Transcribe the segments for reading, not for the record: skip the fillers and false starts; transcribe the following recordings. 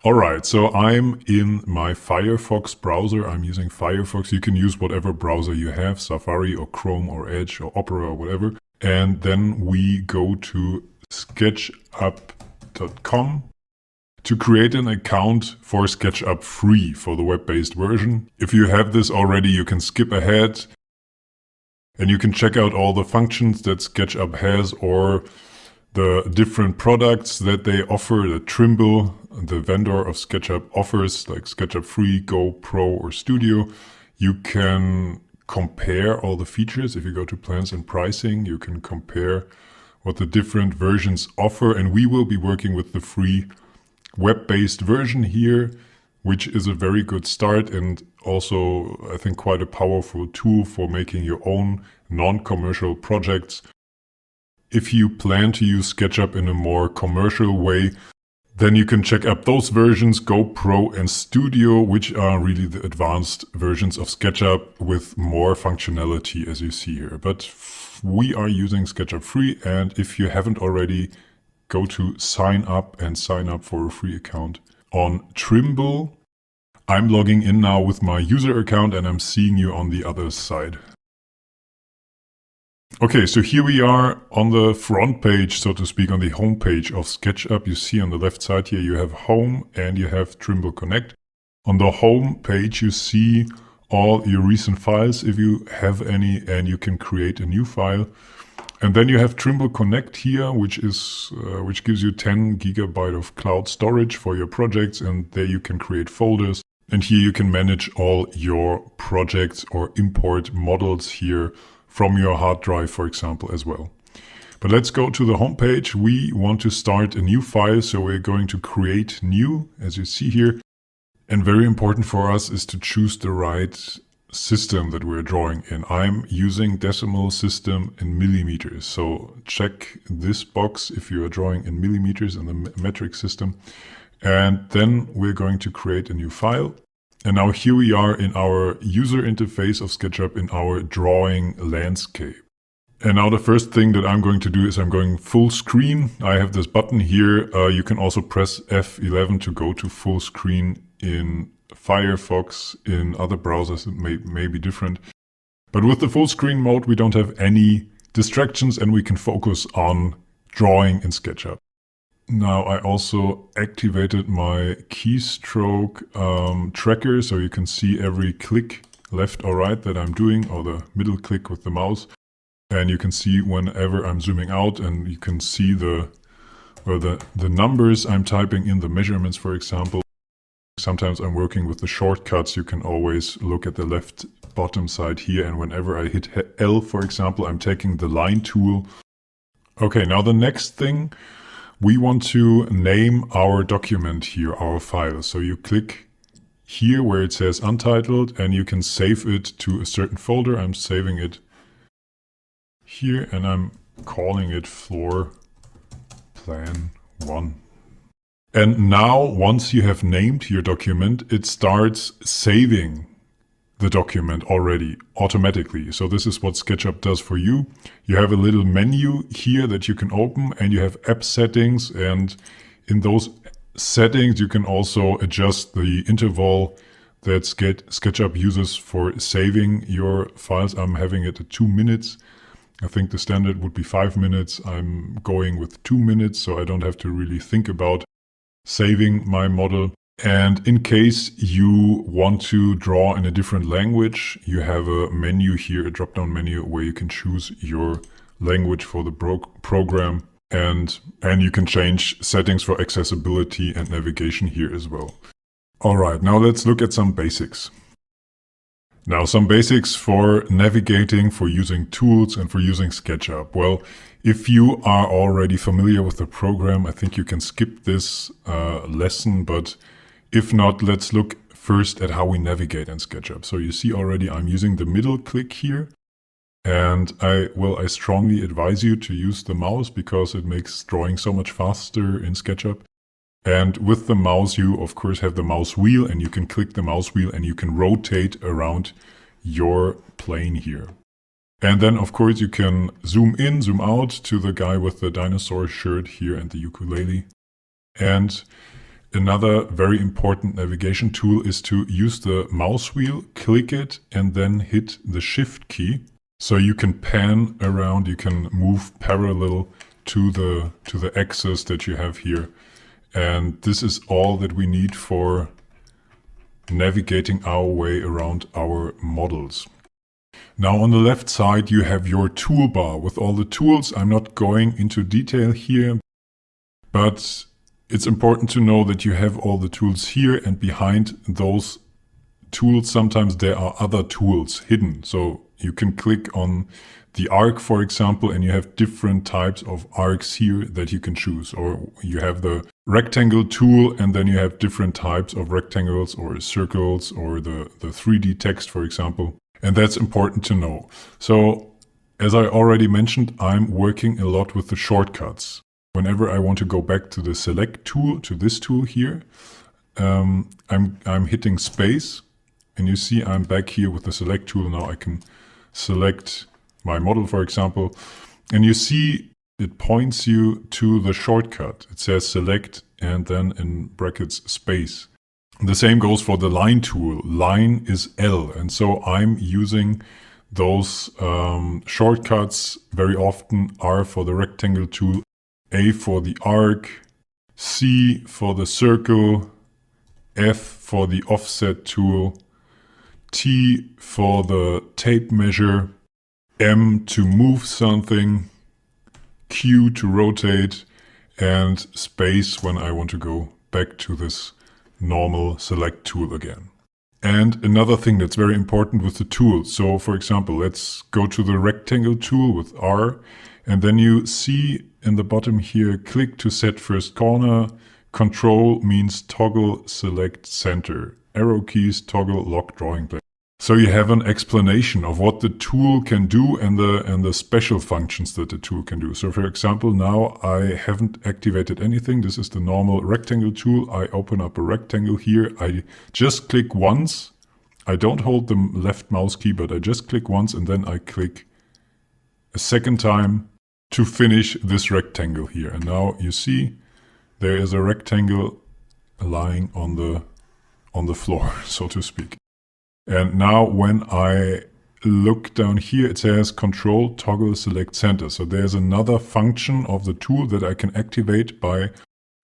Alright, so I'm in my Firefox browser. I'm using Firefox. You can use whatever browser you have, Safari or Chrome or Edge or Opera or whatever. And then we go to SketchUp.com to create an account for SketchUp free for the web-based version. If you have this already, you can skip ahead and you can check out all the functions that SketchUp has or the different products that they offer, that Trimble, the vendor of SketchUp, offers, like SketchUp Free, Go, Pro, or Studio. You can compare all the features. If you go to Plans and Pricing, you can compare what the different versions offer. And we will be working with the free web-based version here, which is a very good start and also, I think, quite a powerful tool for making your own non-commercial projects. If you plan to use SketchUp in a more commercial way, then you can check out those versions, Go, Pro, and Studio, which are really the advanced versions of SketchUp with more functionality, as you see here. But we are using SketchUp Free, and if you haven't already, go to sign up and sign up for a free account on Trimble. I'm logging in now with my user account, and I'm seeing you on the other side. Okay, so here we are on the front page, so to speak, on the home page of SketchUp. You see on the left side here, you have Home and you have Trimble Connect. On the home page, you see all your recent files, if you have any, and you can create a new file. And then you have Trimble Connect here, which gives you 10 gigabyte of cloud storage for your projects, and there you can create folders. And here you can manage all your projects or import models here from your hard drive, for example, as well. But let's go to the home page. We want to start a new file, so we're going to create new, as you see here. And very important for us is to choose the right system that we're drawing in. I'm using decimal system in millimeters, so check this box if you are drawing in millimeters in the metric system. And then we're going to create a new file. And now here we are in our user interface of SketchUp in our drawing landscape. And now the first thing that I'm going to do is I'm going full screen. I have this button here. You can also press F11 to go to full screen in Firefox. In other browsers it may be different. But with the full screen mode we don't have any distractions and we can focus on drawing in SketchUp. Now I also activated my keystroke tracker, so you can see every click left or right that I'm doing, or the middle click with the mouse. And you can see whenever I'm zooming out, and you can see the numbers I'm typing in, the measurements, for example. Sometimes I'm working with the shortcuts. You can always look at the left bottom side here, and whenever I hit L, for example, I'm taking the line tool. Okay, now the next thing, we want to name our document here, our file. So you click here where it says untitled and you can save it to a certain folder. I'm saving it here and I'm calling it Floorplan 1. And now once you have named your document, it starts saving the document already automatically. So this is what SketchUp does for you. You have a little menu here that you can open and you have app settings, and in those settings you can also adjust the interval that SketchUp uses for saving your files. I'm having it at 2 minutes. I think the standard would be 5 minutes. I'm going with 2 minutes, so I don't have to really think about saving my model. And in case you want to draw in a different language, you have a menu here, a drop-down menu where you can choose your language for the program, and you can change settings for accessibility and navigation here as well. All right, now let's look at some basics. Now some basics for navigating, for using tools and for using SketchUp. Well, if you are already familiar with the program, I think you can skip this lesson, but if not, let's look first at how we navigate in SketchUp. So you see already I'm using the middle click here, and I strongly advise you to use the mouse because it makes drawing so much faster in SketchUp. And with the mouse, you of course have the mouse wheel, and you can click the mouse wheel and you can rotate around your plane here. And then of course you can zoom in, zoom out to the guy with the dinosaur shirt here and the ukulele. And another very important navigation tool is to use the mouse wheel, click it, and then hit the Shift key. So you can pan around, you can move parallel to the axis that you have here. And this is all that we need for navigating our way around our models. Now on the left side you have your toolbar with all the tools. I'm not going into detail here, but it's important to know that you have all the tools here, and behind those tools sometimes there are other tools hidden. So you can click on the arc, for example, and you have different types of arcs here that you can choose. Or you have the rectangle tool, and then you have different types of rectangles or circles, or the 3D text, for example. And that's important to know. So as I already mentioned, I'm working a lot with the shortcuts. Whenever I want to go back to the select tool, to this tool here, I'm hitting space, and you see I'm back here with the select tool. Now I can select my model, for example, and you see it points you to the shortcut. It says select and then in brackets space. The same goes for the line tool. Line is L, and so I'm using those shortcuts very often. R for the rectangle tool, A for the arc, C for the circle, F for the offset tool, T for the tape measure, M to move something, Q to rotate, and space when I want to go back to this normal select tool again. And another thing that's very important with the tools. So for example, let's go to the rectangle tool with R, and then you see in the bottom here, click to set first corner. Control means toggle select center. Arrow keys toggle lock drawing plane. So you have an explanation of what the tool can do and the special functions that the tool can do. So for example, now I haven't activated anything. This is the normal rectangle tool. I open up a rectangle here. I just click once. I don't hold the left mouse key, but I just click once, and then I click a second time to finish this rectangle here. And now you see there is a rectangle lying on the floor, so to speak. And now when I look down here, it says control toggle select center. So there's another function of the tool that I can activate by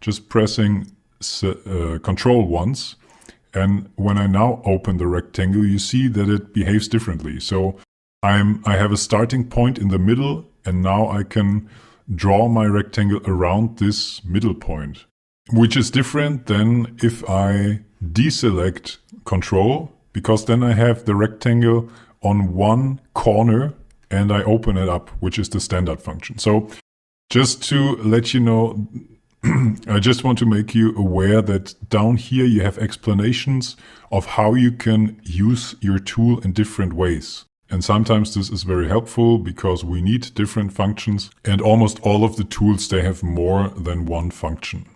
just pressing control once. And when I now open the rectangle, you see that it behaves differently. So I have a starting point in the middle, and now I can draw my rectangle around this middle point, which is different than if I deselect control, because then I have the rectangle on one corner and I open it up, which is the standard function. So just to let you know, I just want to make you aware that down here you have explanations of how you can use your tool in different ways. And sometimes this is very helpful because we need different functions, and almost all of the tools, they have more than one function.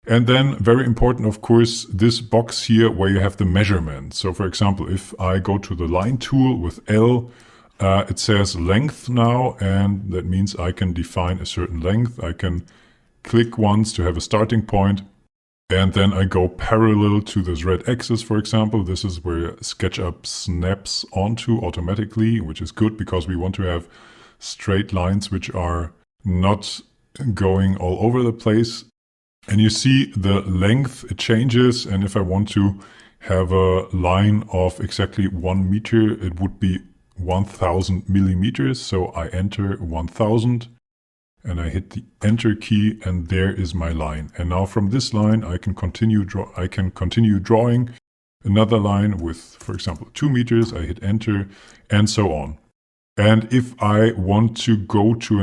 And then very important, of course, this box here where you have the measurement. So for example, if I go to the line tool with L, it says length now, and that means I can define a certain length. I can click once to have a starting point, and then I go parallel to this red axis, for example. This is where SketchUp snaps onto automatically, which is good because we want to have straight lines which are not going all over the place. And you see the length, it changes, and if I want to have a line of exactly 1 meter, it would be 1000 millimeters. So I enter 1000 and I hit the enter key, and there is my line. And now from this line I can continue drawing another line with, for example, 2 meters. I hit enter, and so on. And if I want to go to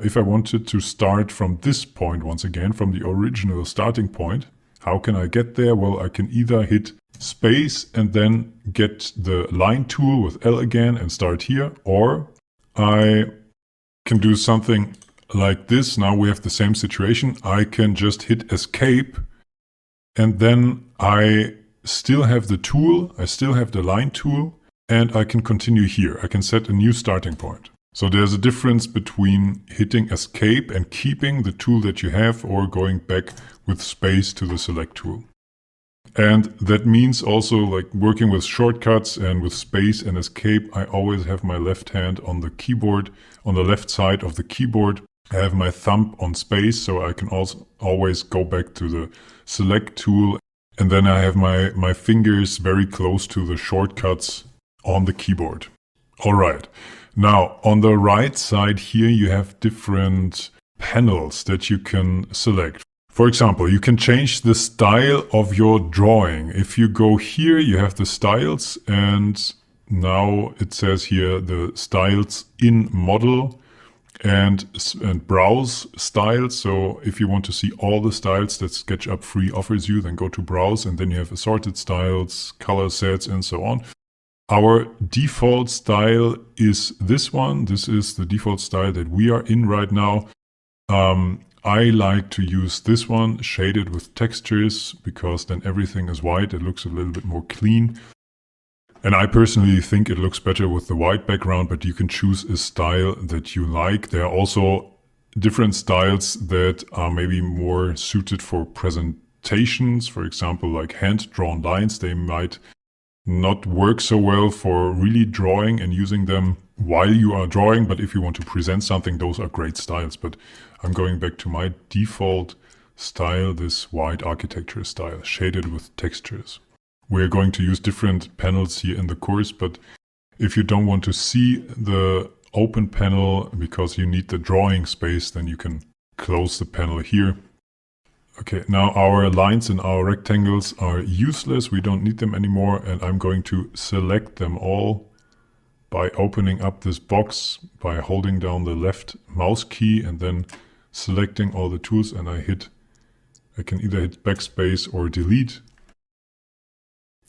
if I wanted to start from this point once again, from the original starting point, how can I get there? Well, I can either hit space and then get the line tool with L again and start here, or I can do something like this. Now we have the same situation. I can just hit escape, and then I still have the tool, I still have the line tool, and I can continue here. I can set a new starting point. So there's a difference between hitting escape and keeping the tool that you have, or going back with space to the select tool. And that means also, like working with shortcuts and with space and escape, I always have my left hand on the keyboard, on the left side of the keyboard. I have my thumb on space, so I can also always go back to the select tool. And then I have my fingers very close to the shortcuts on the keyboard. All right. Now, on the right side here, you have different panels that you can select. For example, you can change the style of your drawing. If you go here, you have the styles, and now it says here the styles in model and browse styles. So if you want to see all the styles that SketchUp Free offers you, then go to browse, and then you have assorted styles, color sets, and so on. Our default style is this one. This is the default style that we are in right now. I like to use this one, shaded with textures, because then everything is white. It looks a little bit more clean. And I personally think it looks better with the white background, but you can choose a style that you like. There are also different styles that are maybe more suited for presentations. For example, like hand-drawn lines. They might not work so well for really drawing and using them while you are drawing, but if you want to present something, those are great styles. But I'm going back to my default style, this white architecture style, shaded with textures. We're going to use different panels here in the course, but if you don't want to see the open panel because you need the drawing space, then you can close the panel here. Okay, now our lines and our rectangles are useless. We don't need them anymore, and I'm going to select them all by opening up this box, by holding down the left mouse key and then selecting all the tools, and I can either hit backspace or delete.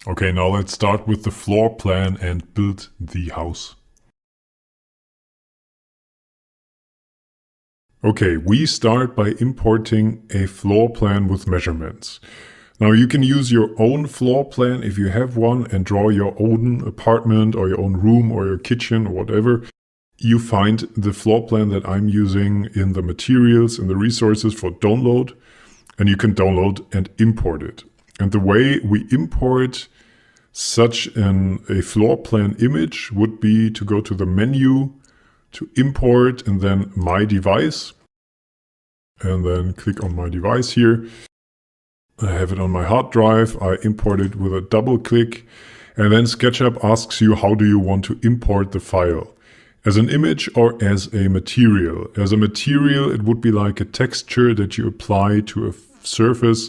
Okay, now let's start with the floor plan and build the house. Okay, we start by importing a floor plan with measurements. Now you can use your own floor plan if you have one and draw your own apartment or your own room or your kitchen or whatever. You find the floor plan that I'm using in the materials and the resources for download, and you can download and import it. And the way we import such a floor plan image would be to go to the menu, to import, and then my device, and then click on my device here. I have it on my hard drive. I import it with a double click, and then SketchUp asks you, how do you want to import the file? As an image or as a material? As a material, it would be like a texture that you apply to a surface,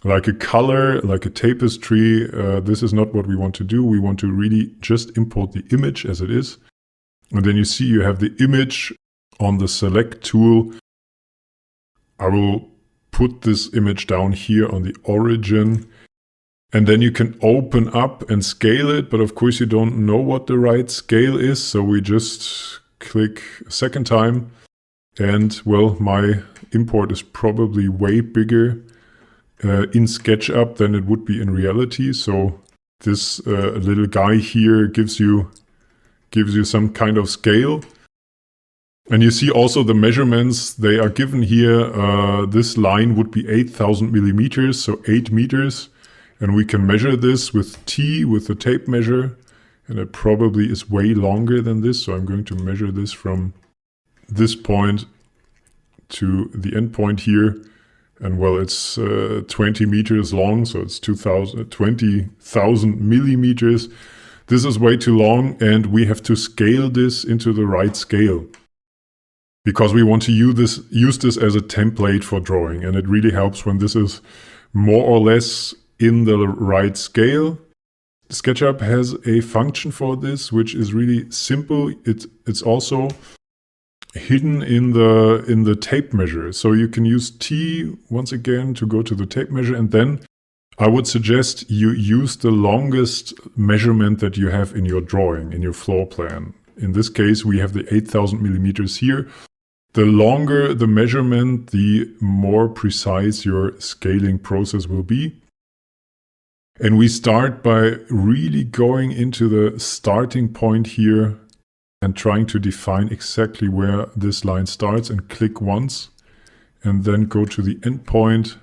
like a color, like a tapestry. This is not what we want to do. We want to really just import the image as it is. And then you see you have the image on the select tool. I will put this image down here on the origin, and then you can open up and scale it, but of course you don't know what the right scale is, so we just click a second time, and well, my import is probably way bigger in SketchUp than it would be in reality. So this little guy here gives you some kind of scale. And you see also the measurements, they are given here. This line would be 8,000 millimeters, so 8 meters. And we can measure this with T, with the tape measure. And it probably is way longer than this. So I'm going to measure this from this point to the end point here. And well, it's 20 meters long, so it's 20,000 millimeters. This is way too long, and we have to scale this into the right scale, because we want to use this as a template for drawing, and it really helps when this is more or less in the right scale. SketchUp has a function for this, which is really simple. It's also hidden in the tape measure. So you can use T once again to go to the tape measure, and then I would suggest you use the longest measurement that you have in your drawing, in your floor plan. In this case, we have the 8,000 millimeters here. The longer the measurement, the more precise your scaling process will be. And we start by really going into the starting point here and trying to define exactly where this line starts, and click once and then go to the end point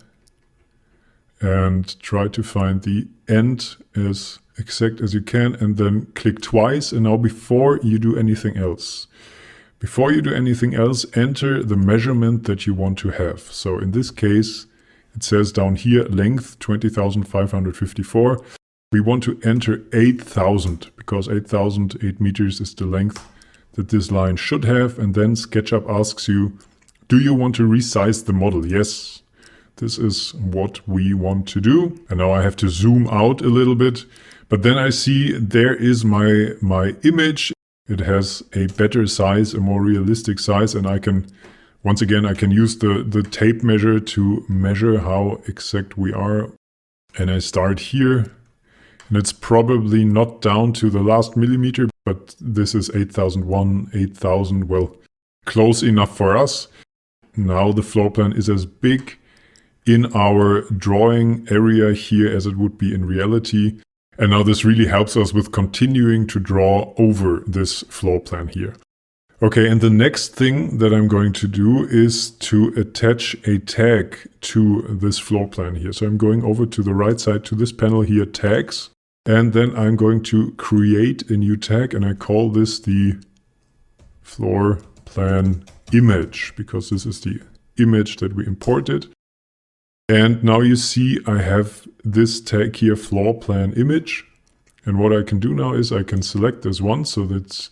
and try to find the end as exact as you can, and then click twice. And now before you do anything else, enter the measurement that you want to have. So in this case, it says down here, length 20,554. We want to enter 8,000 because 8 meters is the length that this line should have. And then SketchUp asks you, do you want to resize the model? Yes, this is what we want to do. And now I have to zoom out a little bit, but then I see there is my image. It has a better size, a more realistic size, and I can, once again, I can use the tape measure to measure how exact we are. And I start here, and it's probably not down to the last millimeter, but this is 8,001, 8,000, well, close enough for us. Now the floor plan is as big in our drawing area here as it would be in reality. And now this really helps us with continuing to draw over this floor plan here. Okay, and the next thing that I'm going to do is to attach a tag to this floor plan here. So I'm going over to the right side to this panel here, tags. And then I'm going to create a new tag, and I call this the floor plan image, because this is the image that we imported. And now you see I have this tag here, floor plan image. And what I can do now is I can select this one so that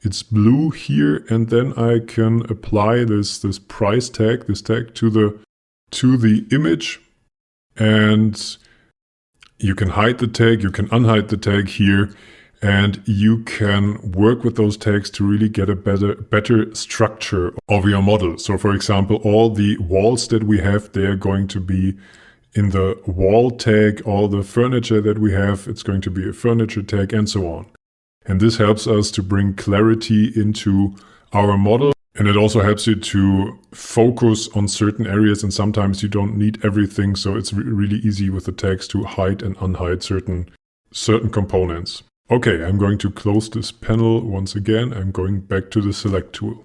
it's blue here, and then I can apply this price tag, this tag to the image. And you can hide the tag, you can unhide the tag here, and you can work with those tags to really get a better structure of your model. So for example, all the walls that we have, they're going to be in the wall tag. All the furniture that we have, it's going to be a furniture tag, and so on. And this helps us to bring clarity into our model. And it also helps you to focus on certain areas, and sometimes you don't need everything. So it's really easy with the tags to hide and unhide certain components. Okay, I'm going to close this panel once again. I'm going back to the select tool.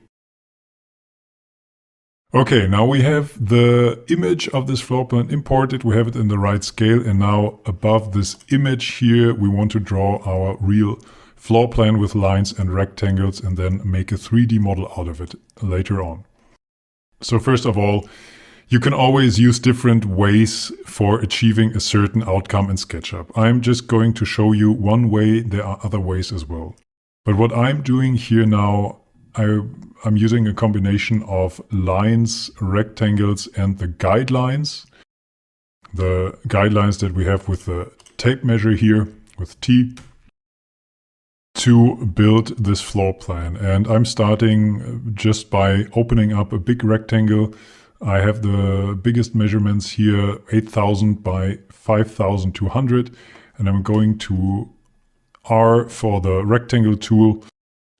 Okay, now we have the image of this floor plan imported. We have it in the right scale. And now above this image here, we want to draw our real floor plan with lines and rectangles, and then make a 3D model out of it later on. So first of all, you can always use different ways for achieving a certain outcome in SketchUp. I'm just going to show you one way. There are other ways as well. But what I'm doing here now, I'm using a combination of lines, rectangles, and the guidelines. The guidelines that we have with the tape measure here, with T, to build this floor plan. And I'm starting just by opening up a big rectangle. I have the biggest measurements here, 8,000 by 5,200. And I'm going to R for the rectangle tool.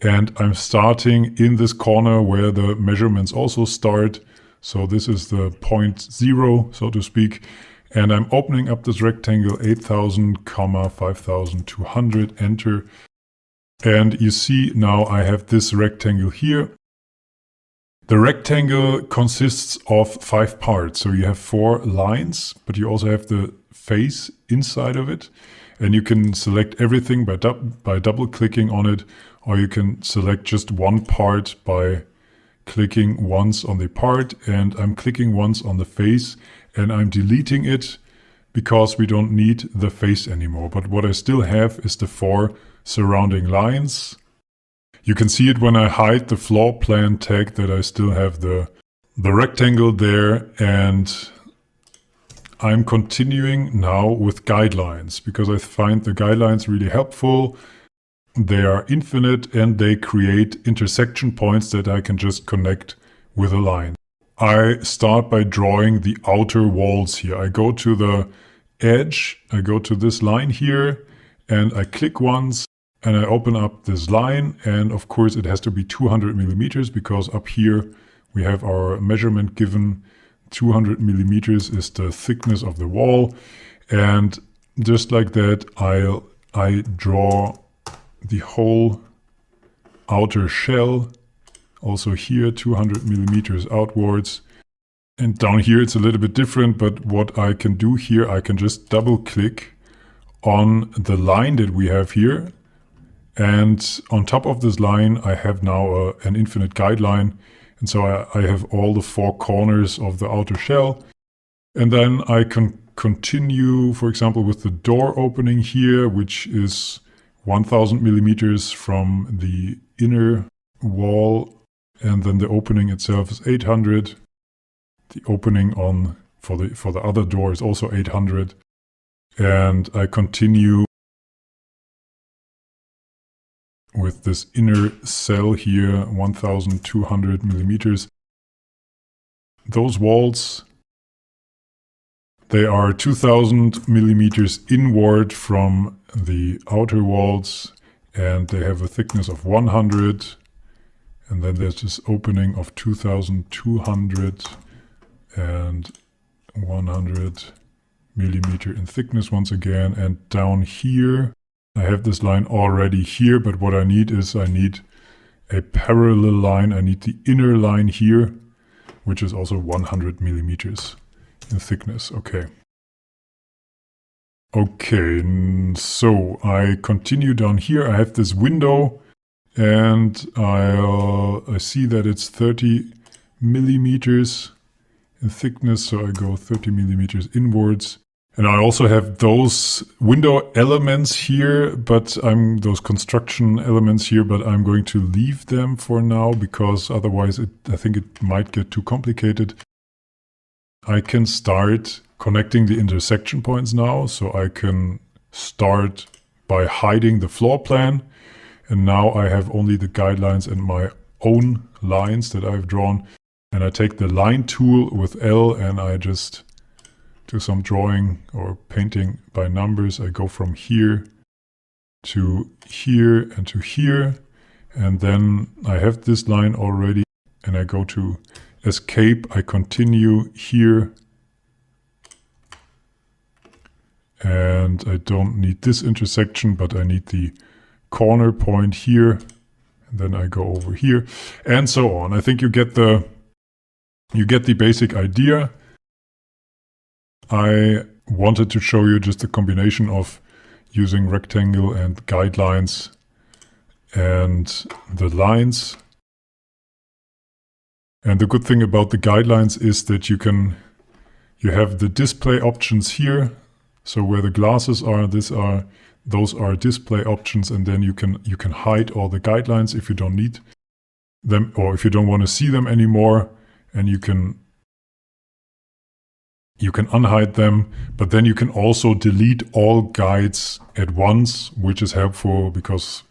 And I'm starting in this corner where the measurements also start. So this is the point 0, so to speak. And I'm opening up this rectangle, 8,000, 5,200, enter. And you see now I have this rectangle here. The rectangle consists of 5 parts. So you have 4 lines, but you also have the face inside of it. And you can select everything by double clicking on it, or you can select just one part by clicking once on the part. And I'm clicking once on the face, and I'm deleting it because we don't need the face anymore. But what I still have is the 4 surrounding lines. You can see it when I hide the floor plan tag that I still have the rectangle there. And I'm continuing now with guidelines because I find the guidelines really helpful. They are infinite and they create intersection points that I can just connect with a line. I start by drawing the outer walls here. I go to the edge, I go to this line here, and I click once and I open up this line. And of course it has to be 200 millimeters because up here we have our measurement given. 200 millimeters is the thickness of the wall. And just like that, I draw the whole outer shell. Also here 200 millimeters outwards. And down here it's a little bit different, but what I can do here, I can just double click on the line that we have here. And on top of this line, I have now an infinite guideline. And so I have all the four corners of the outer shell. And then I can continue, for example, with the door opening here, which is 1000 millimeters from the inner wall. And then the opening itself is 800. The opening for the other door is also 800. And I continue with this inner cell here, 1200 millimeters. Those walls, they are 2000 millimeters inward from the outer walls, and they have a thickness of 100. And then there's this opening of 2200 and 100 millimeter in thickness once again. And down here, I have this line already here, but what I need is I need a parallel line. I need the inner line here, which is also 100 millimeters in thickness. Okay. Okay, so I continue down here. I have this window and I see that it's 30 millimeters in thickness. So I go 30 millimeters inwards. And I also have those window elements here, but those construction elements here, but I'm going to leave them for now because otherwise I think it might get too complicated. I can start connecting the intersection points now. So I can start by hiding the floor plan. And now I have only the guidelines and my own lines that I've drawn. And I take the line tool with L and I just do some drawing or painting by numbers. I go from here to here and to here. And then I have this line already and I go to escape. I continue here. And I don't need this intersection, but I need the corner point here. And then I go over here and so on. I think you get the basic idea. I wanted to show you just a combination of using rectangle and guidelines and the lines. And the good thing about the guidelines is that you have the display options here. So where the glasses are, those are display options, and then you can hide all the guidelines if you don't need them or if you don't want to see them anymore, and you can unhide them, but then you can also delete all guides at once, which is helpful because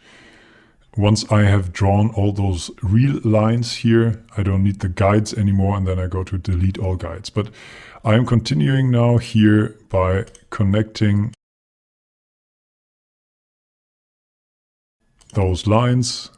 once I have drawn all those real lines here, I don't need the guides anymore, and then I go to delete all guides. But I am continuing now here by connecting those lines.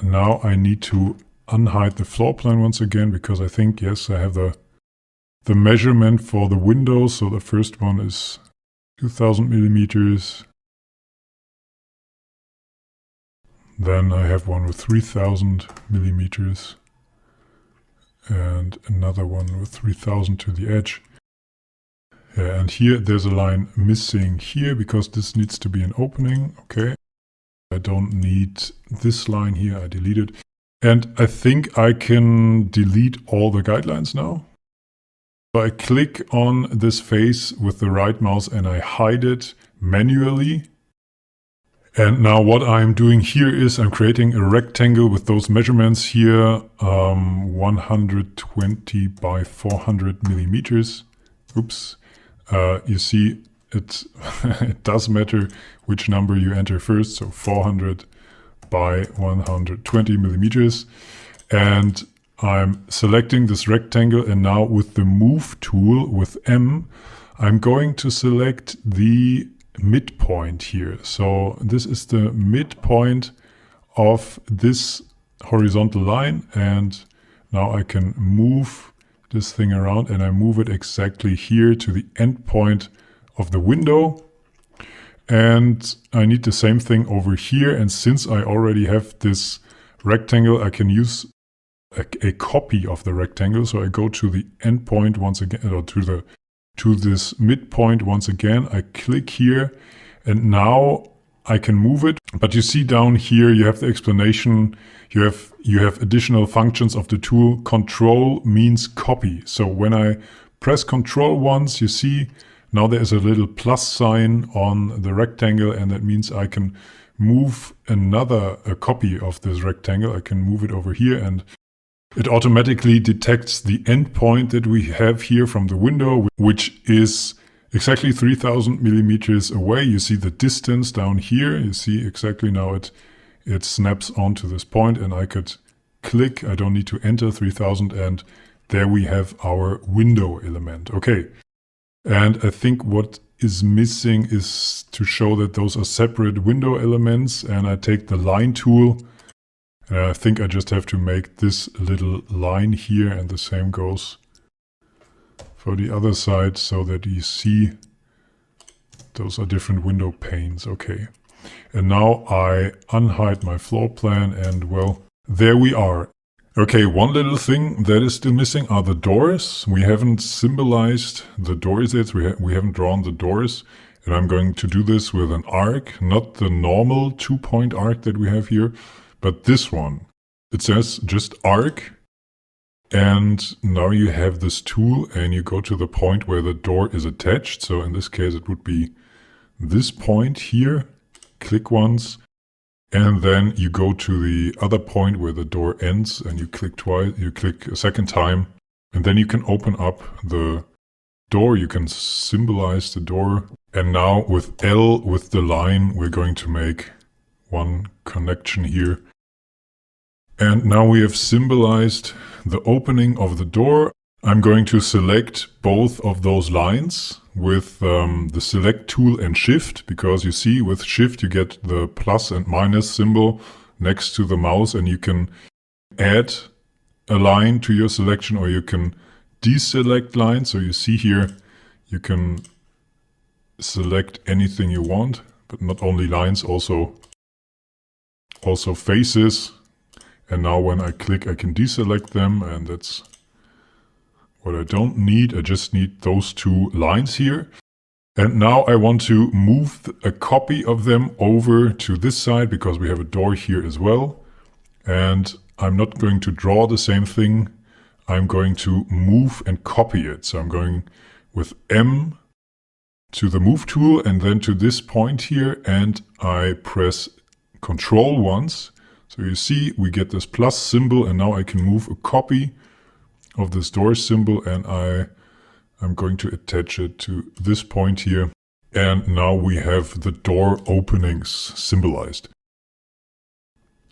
Now I need to unhide the floor plan once again because I think, yes, I have the measurement for the window. So the first one is 2000 millimeters. Then I have one with 3000 millimeters and another one with 3000 to the edge. Yeah, and here there's a line missing here because this needs to be an opening. Okay. I don't need this line here, I delete it. And I think I can delete all the guidelines now. So I click on this face with the right mouse and I hide it manually. And now what I'm doing here is I'm creating a rectangle with those measurements here, 120 by 400 millimeters. Oops, you see it does matter which number you enter first, so 400 by 120 millimeters. And I'm selecting this rectangle, and now with the move tool with M, I'm going to select the midpoint here. So this is the midpoint of this horizontal line, and Now I can move this thing around, and I move it exactly here to the end point of the window. And I need the same thing over here. And since I already have this rectangle, I can use a copy of the rectangle. So I go to the end point once again, or to this midpoint once again. I click here, and now I can move it. But you see down here, you have the explanation. You have additional functions of the tool. Control means copy. So when I press Control once, you see now there is a little plus sign on the rectangle, and that means I can move a copy of this rectangle. I can move it over here, and it automatically detects the endpoint that we have here from the window, which is exactly 3000 millimeters away. You see the distance down here. You see exactly now it snaps onto this point, and I could click. I don't need to enter 3000, and there we have our window element. Okay. And I think what is missing is to show that those are separate window elements. And I take the line tool, and I think I just have to make this little line here, and the same goes for the other side, so that you see those are different window panes. Okay. And now I unhide my floor plan, and well, there we are. Okay, one little thing that is still missing are the doors. We haven't symbolized the doors yet. We haven't drawn the doors. And I'm going to do this with an arc, not the normal 2-point arc that we have here, but this one. It says just arc. And now you have this tool, and you go to the point where the door is attached. So in this case, it would be this point here. Click once. And then you go to the other point where the door ends, and you click twice, you click a second time, and then you can open up the door. You can symbolize the door. And now with L, with the line, we're going to make one connection here. And now we have symbolized the opening of the door. I'm going to select both of those lines with the select tool and shift, because you see with shift you get the plus and minus symbol next to the mouse, and you can add a line to your selection, or you can deselect lines. So you see here you can select anything you want, but not only lines, also faces. And now when I click, I can deselect them, and that's what I don't need. I just need those two lines here. And now I want to move a copy of them over to this side, because we have a door here as well. And I'm not going to draw the same thing. I'm going to move and copy it. So I'm going with M to the move tool, and then to this point here, and I press Control once. So you see we get this plus symbol, and now I can move a copy of this door symbol, and I'm going to attach it to this point here. And now we have the door openings symbolized.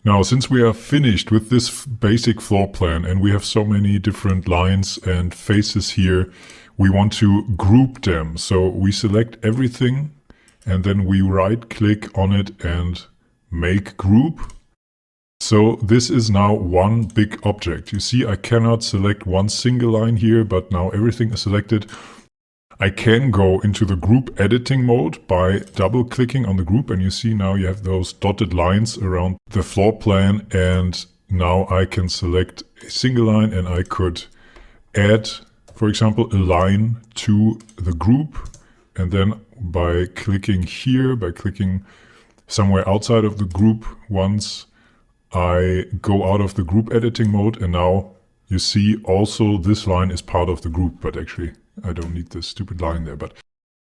Now, since we are finished with this basic floor plan, and we have so many different lines and faces here, we want to group them. So we select everything, and then we right click on it and make group. So this is now one big object. You see, I cannot select one single line here, but now everything is selected. I can go into the group editing mode by double clicking on the group, and you see now you have those dotted lines around the floor plan, and now I can select a single line, and I could add, for example, a line to the group, and then by clicking here, by clicking somewhere outside of the group once, I go out of the group editing mode, and now you see also this line is part of the group, but actually I don't need this stupid line there. But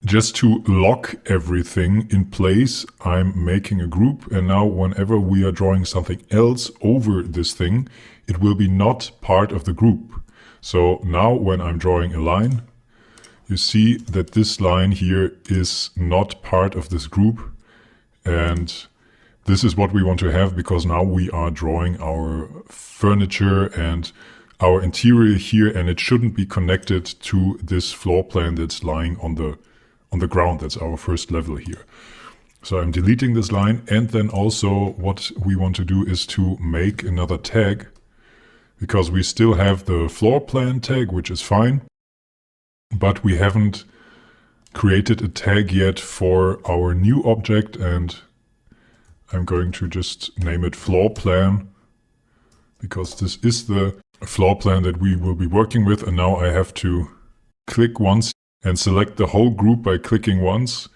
just to lock everything in place, I'm making a group, and now whenever we are drawing something else over this thing, it will be not part of the group. So now when I'm drawing a line, you see that this line here is not part of this group, and this is what we want to have, because now we are drawing our furniture and our interior here, and it shouldn't be connected to this floor plan that's lying on the ground. That's our first level here. So I'm deleting this line, and then also what we want to do is to make another tag because we still have the floor plan tag, which is fine, but we haven't created a tag yet for our new object, and I'm going to just name it floor plan, because this is the floor plan that we will be working with. And now I have to click once and select the whole group by clicking once.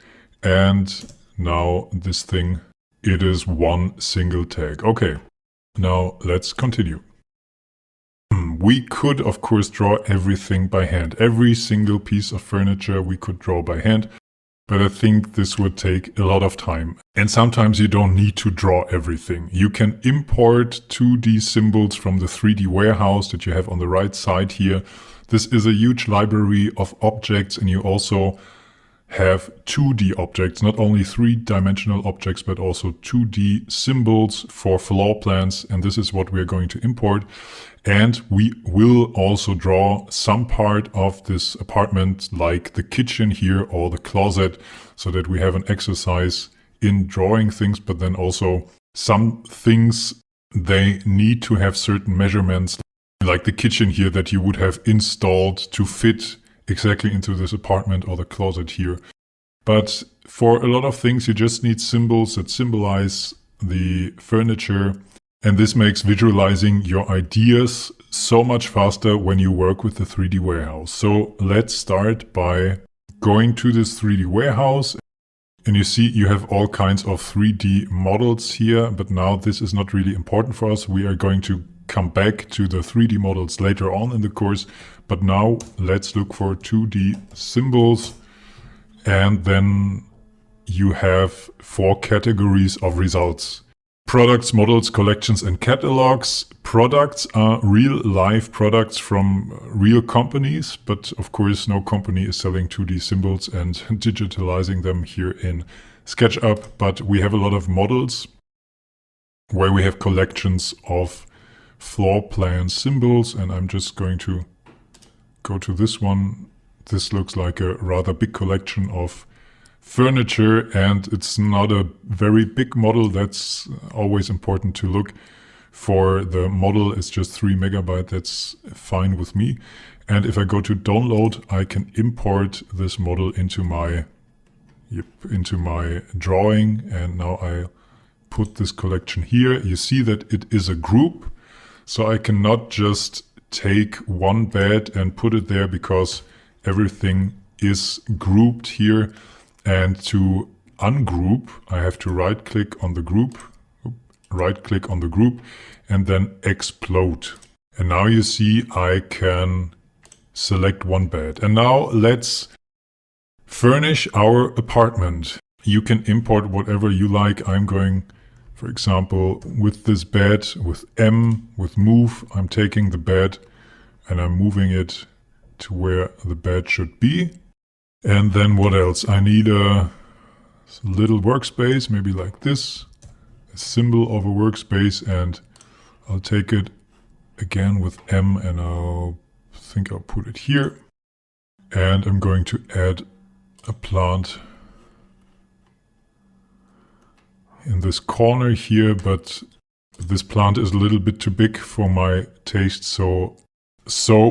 And now this thing, it is one single tag. Okay, now let's continue. We could, of course, draw everything by hand. Every single piece of furniture we could draw by hand, but I think this would take a lot of time. And sometimes you don't need to draw everything. You can import 2D symbols from the 3D warehouse that you have on the right side here. This is a huge library of objects, and you also have 2D objects, not only 3-dimensional objects, but also 2D symbols for floor plans. And this is what we're going to import. And we will also draw some part of this apartment, like the kitchen here or the closet, so that we have an exercise in drawing things. But then also some things, they need to have certain measurements, like the kitchen here that you would have installed to fit exactly into this apartment, or the closet here. But for a lot of things, you just need symbols that symbolize the furniture. And this makes visualizing your ideas so much faster when you work with the 3D warehouse. So let's start by going to this 3D warehouse. And you see you have all kinds of 3D models here, but now this is not really important for us. We are going to come back to the 3D models later on in the course. But now let's look for 2D symbols. And then you have 4 categories of results. Products, models, collections, and catalogs. Products are real life products from real companies, but of course no company is selling 2D symbols and digitalizing them here in SketchUp. But we have a lot of models where we have collections of floor plan symbols, and I'm just going to go to this one. This looks like a rather big collection of furniture, and it's not a very big model. That's always important to look for. The model is just 3 megabytes. That's fine with me. And if I go to download, I can import this model into my drawing. And now I put this collection here. You see that it is a group. So I cannot just take one bed and put it there, because everything is grouped here. And to ungroup, I have to right click on the group, and then explode. And now you see I can select one bed. And now let's furnish our apartment. You can import whatever you like. I'm going, for example, with this bed, with M, with move, I'm taking the bed and I'm moving it to where the bed should be. And then what else? I need a little workspace, maybe like this, a symbol of a workspace, and I'll take it again with M, and I'll put it here. And I'm going to add a plant in this corner here, but this plant is a little bit too big for my taste. So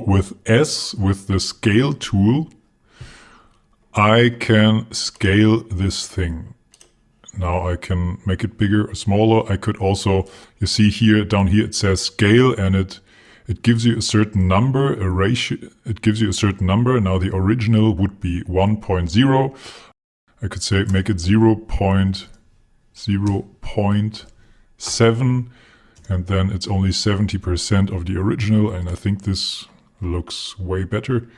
with S, with the scale tool, I can scale this thing. Now I can make it bigger or smaller. I could also, you see here, down here it says scale, and it gives you a certain number, a ratio. It gives you a certain number. Now the original would be 1.0. I could say make it 0.7, and then it's only 70% of the original, and I think this looks way better.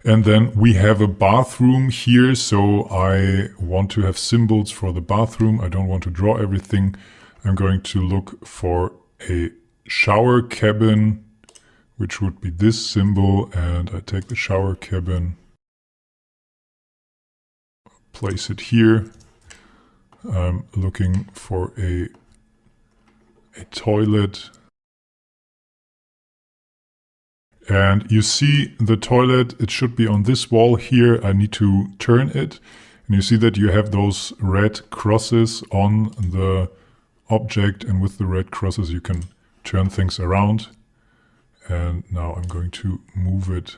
And then we have a bathroom here, so I want to have symbols for the bathroom. I don't want to draw everything. I'm going to look for a shower cabin, which would be this symbol, and I take the shower cabin, place it here. I'm looking for a toilet. And you see the toilet, it should be on this wall here. I need to turn it. And you see that you have those red crosses on the object. And with the red crosses, you can turn things around. And now I'm going to move it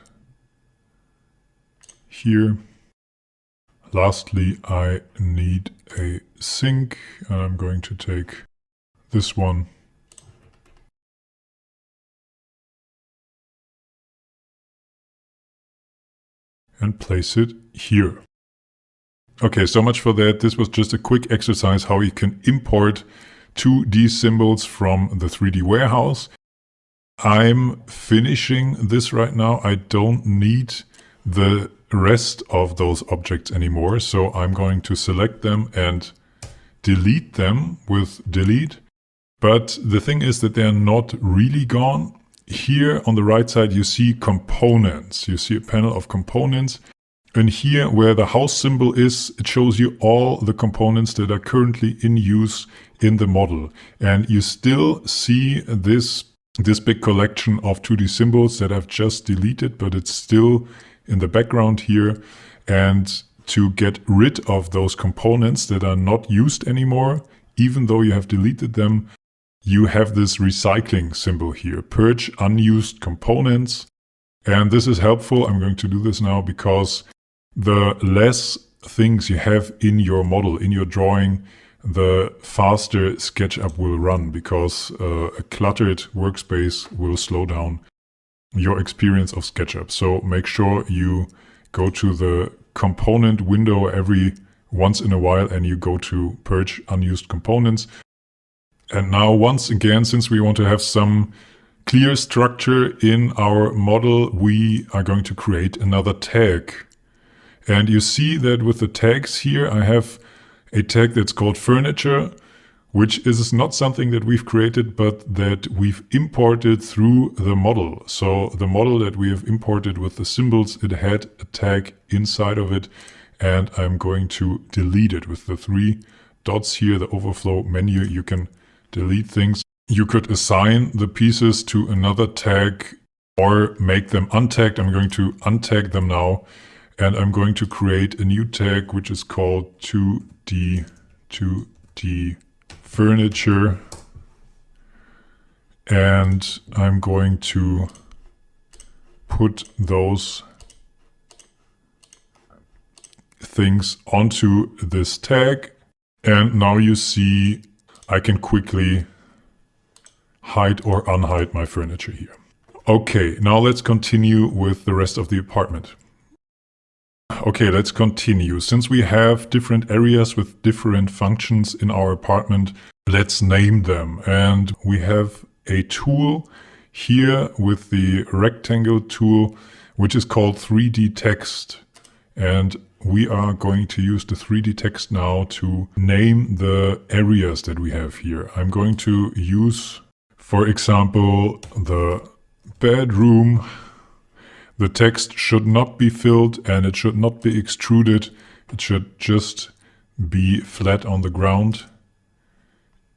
here. Lastly, I need a sink, and I'm going to take this one and place it here. Okay, so much for that. This was just a quick exercise how you can import 2D symbols from the 3D warehouse. I'm finishing this right now. I don't need the rest of those objects anymore, so I'm going to select them and delete them with delete. But the thing is that they're not really gone. Here on the right side you see components. You see a panel of components. And here where the house symbol is, it shows you all the components that are currently in use in the model. And you still see this big collection of 2D symbols that I've just deleted, but it's still in the background here. And to get rid of those components that are not used anymore, even though you have deleted them, you have this recycling symbol here, purge unused components. And this is helpful. I'm going to do this now because the less things you have in your model, in your drawing, the faster SketchUp will run, because a cluttered workspace will slow down your experience of SketchUp. So make sure you go to the component window every once in a while and you go to purge unused components. And now once again, since we want to have some clear structure in our model, we are going to create another tag. And you see that with the tags here, I have a tag that's called furniture, which is not something that we've created, but that we've imported through the model. So the model that we have imported with the symbols, it had a tag inside of it, and I'm going to delete it with the 3 dots here, the overflow menu. You can delete things. You could assign the pieces to another tag or make them untagged. I'm going to untag them now. And I'm going to create a new tag, which is called 2D furniture. And I'm going to put those things onto this tag. And now you see I can quickly hide or unhide my furniture here. Okay, now let's continue with the rest of the apartment. Okay, let's continue. Since we have different areas with different functions in our apartment, let's name them. And we have a tool here with the rectangle tool, which is called 3D text. And we are going to use the 3D text now to name the areas that we have here. I'm going to use, for example, the bedroom. The text should not be filled and it should not be extruded. It should just be flat on the ground.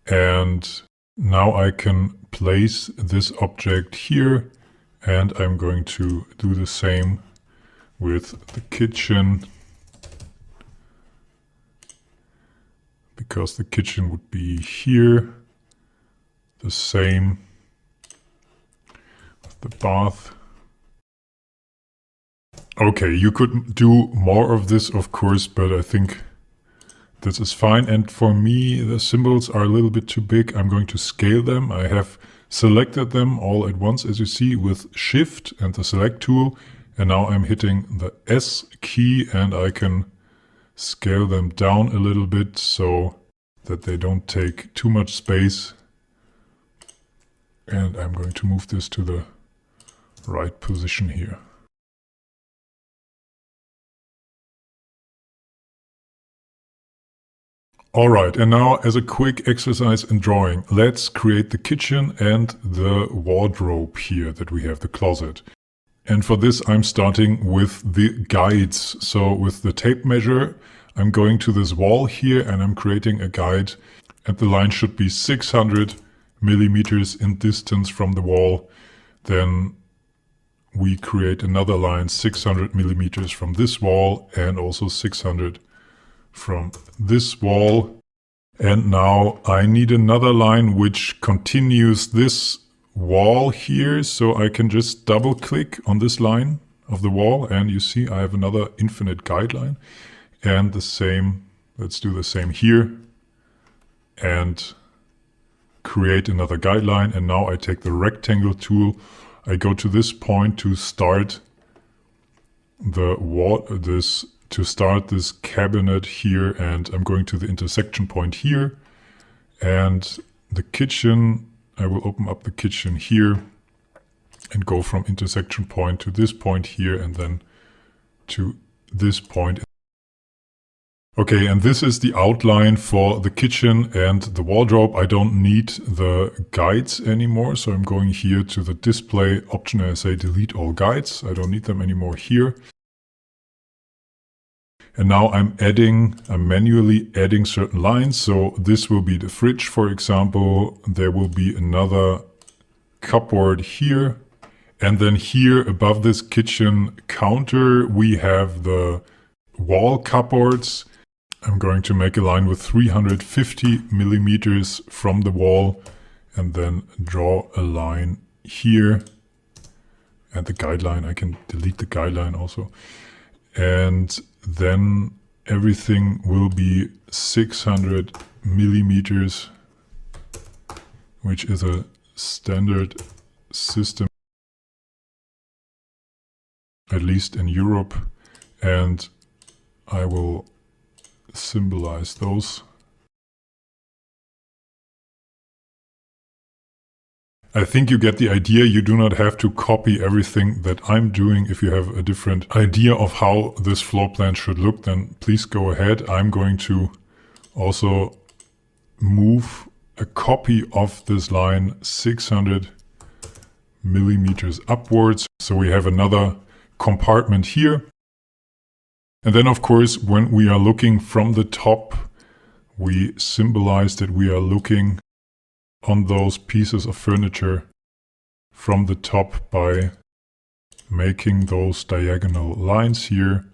And now I can place this object here, and I'm going to do the same with the kitchen, because the kitchen would be here. The same with the bath. Okay, you could do more of this, of course, but I think this is fine. And for me, the symbols are a little bit too big. I'm going to scale them. I have selected them all at once, as you see, with Shift and the Select tool. And now I'm hitting the S key and I can scale them down a little bit so that they don't take too much space. And I'm going to move this to the right position here. Alright, and now as a quick exercise in drawing, let's create the kitchen and the wardrobe here that we have, the closet. And for this I'm starting with the guides. So with the tape measure, I'm going to this wall here and I'm creating a guide. And the line should be 600 millimeters in distance from the wall. Then we create another line 600 millimeters from this wall and also 600 from this wall. And now I need another line which continues this wall here, so I can just double click on this line of the wall, and you see I have another infinite guideline. And the same, let's do the same here and create another guideline. And now I take the rectangle tool, I go to this point to start the wall, to start this cabinet here, and I'm going to the intersection point here, and the kitchen, I will open up the kitchen here and go from intersection point to this point here and then to this point. Okay, and this is the outline for the kitchen and the wardrobe. I don't need the guides anymore, so I'm going here to the display option and I say delete all guides. I don't need them anymore here. And now I'm manually adding certain lines. So this will be the fridge, for example. There will be another cupboard here. And then here above this kitchen counter, we have the wall cupboards. I'm going to make a line with 350 millimeters from the wall and then draw a line here. And the guideline, I can delete the guideline also. And then everything will be 600 millimeters, which is a standard system, at least in Europe. And I will symbolize those. I think you get the idea. You do not have to copy everything that I'm doing. If you have a different idea of how this floor plan should look, then please go ahead. I'm going to also move a copy of this line 600 millimeters upwards. So we have another compartment here. And then, of course, when we are looking from the top, we symbolize that we are looking on those pieces of furniture from the top by making those diagonal lines here.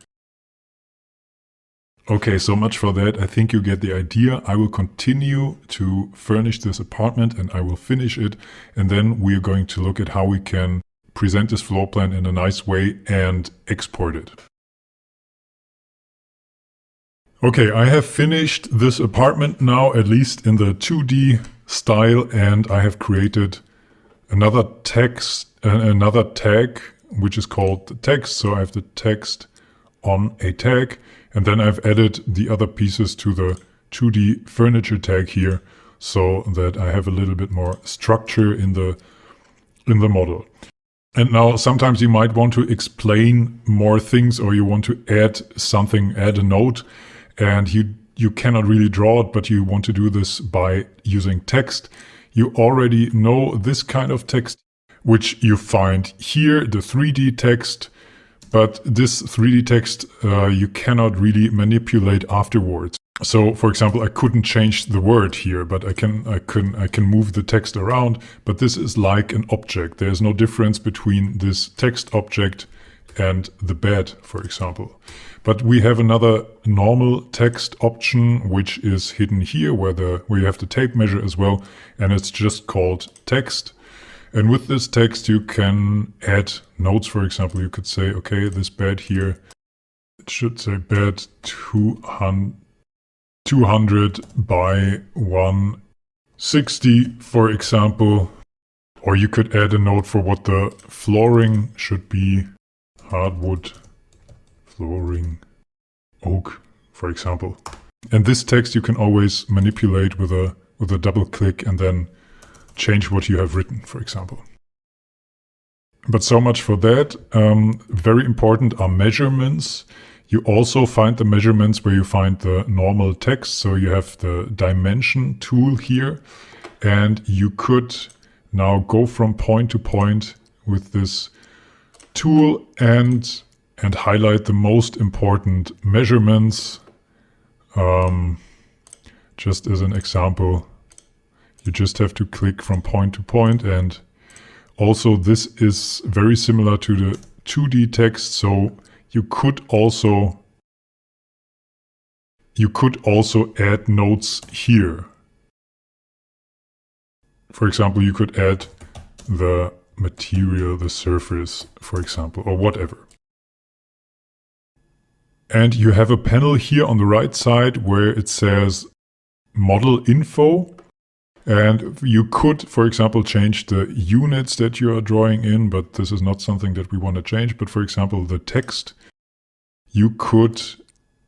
Okay, so much for that. I think you get the idea. I will continue to furnish this apartment and I will finish it. And then we are going to look at how we can present this floor plan in a nice way and export it. Okay, I have finished this apartment now, at least in the 2D style, and I have created another tag, which is called the text. So I have the text on a tag, and then I've added the other pieces to the 2D furniture tag here, so that I have a little bit more structure in the model. And now sometimes you might want to explain more things, or you want to add something, add a note, and you cannot really draw it, but you want to do this by using text. You already know this kind of text, which you find here, the 3D text, but this 3D text you cannot really manipulate afterwards. So, for example, I couldn't change the word here, but I can move the text around, but this is like an object. There's no difference between this text object and the bed, for example. But we have another normal text option, which is hidden here, where you have the tape measure as well, and it's just called text. And with this text, you can add notes. For example, you could say, okay, this bed here, it should say bed 200 by 160, for example. Or you could add a note for what the flooring should be. Hardwood, flooring, oak, for example. And this text you can always manipulate with a double click and then change what you have written, for example. But so much for that. Very important are measurements. You also find the measurements where you find the normal text. So you have the dimension tool here, and you could now go from point to point with this tool and highlight the most important measurements. Just as an example, you just have to click from point to point, and also this is very similar to the 2D text, so you could also add notes here. For example, you could add the material, the surface, for example, or whatever. And you have a panel here on the right side where it says model info. And you could, for example, change the units that you are drawing in, but this is not something that we want to change. But for example, the text, you could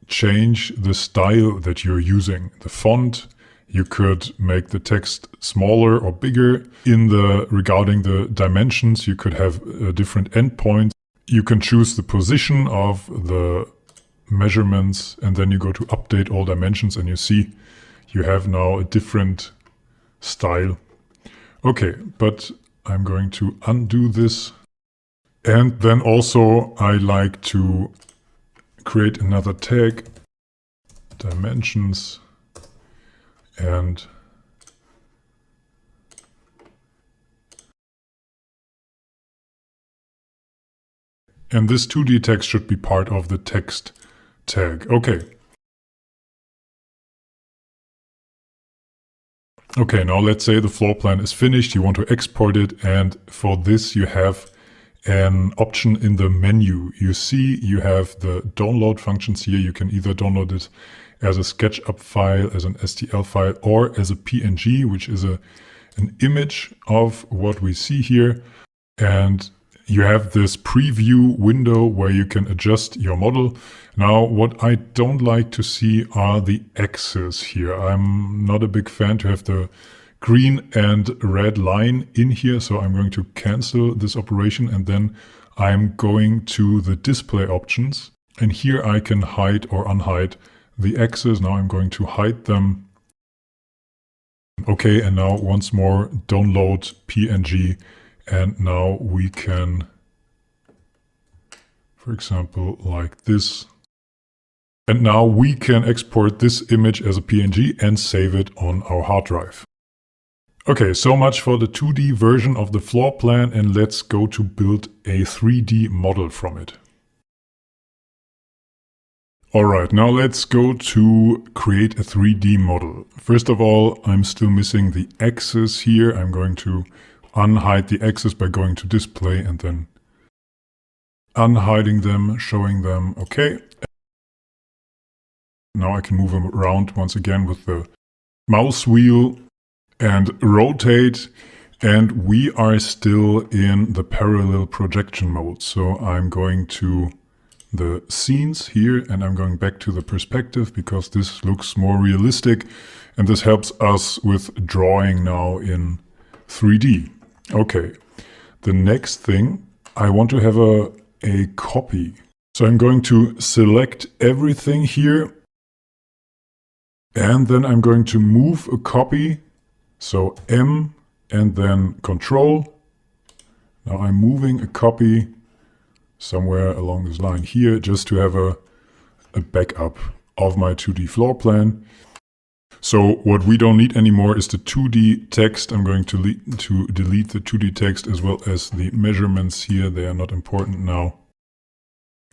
change the style that you're using, the font. You could make the text smaller or bigger. Regarding the dimensions, you could have different endpoints. You can choose the position of the measurements, and then you go to update all dimensions, and you see you have now a different style. Okay, but I'm going to undo this. And then also I like to create another tag, dimensions, and this 2D text should be part of the text tag. Okay. Okay, now let's say the floor plan is finished, you want to export it, and for this you have an option in the menu. You see you have the download functions here. You can either download it as a SketchUp file, as an STL file, or as a PNG, which is an image of what we see here. And you have this preview window where you can adjust your model. Now, what I don't like to see are the axes here. I'm not a big fan to have the green and red line in here, so I'm going to cancel this operation, and then I'm going to the display options. And here I can hide or unhide the axes. Now I'm going to hide them. Okay, and now once more, download PNG. And now we can, for example, like this. And now we can export this image as a PNG and save it on our hard drive. Okay, so much for the 2D version of the floor plan, and let's go to build a 3D model from it. Alright, now let's go to create a 3D model. First of all, I'm still missing the axes here. I'm going to unhide the axes by going to display and then unhiding them, showing them. Okay. Now I can move them around once again with the mouse wheel and rotate, and we are still in the parallel projection mode. So I'm going to the scenes here, and I'm going back to the perspective because this looks more realistic, and this helps us with drawing now in 3D. Okay, the next thing, I want to have a copy. So I'm going to select everything here, and then I'm going to move a copy. So M and then Control. Now I'm moving a copy somewhere along this line here just to have a backup of my 2D floor plan. So what we don't need anymore is the 2D text. I'm going to delete the 2D text as well as the measurements here. They are not important now.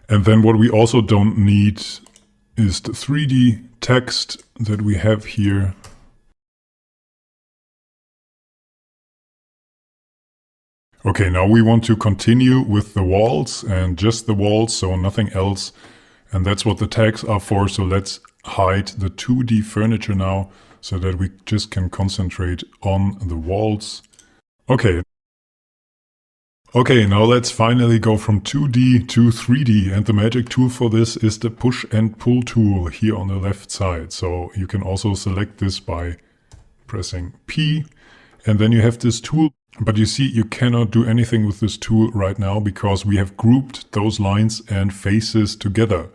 And then what we also don't need is the 3D text that we have here. Okay, now we want to continue with the walls and just the walls, so nothing else. And that's what the tags are for. So let's hide the 2D furniture now so that we just can concentrate on the walls. Okay. Okay, now let's finally go from 2D to 3D. And the magic tool for this is the push and pull tool here on the left side. So you can also select this by pressing P. And then you have this tool. But you see, you cannot do anything with this tool right now because we have grouped those lines and faces together.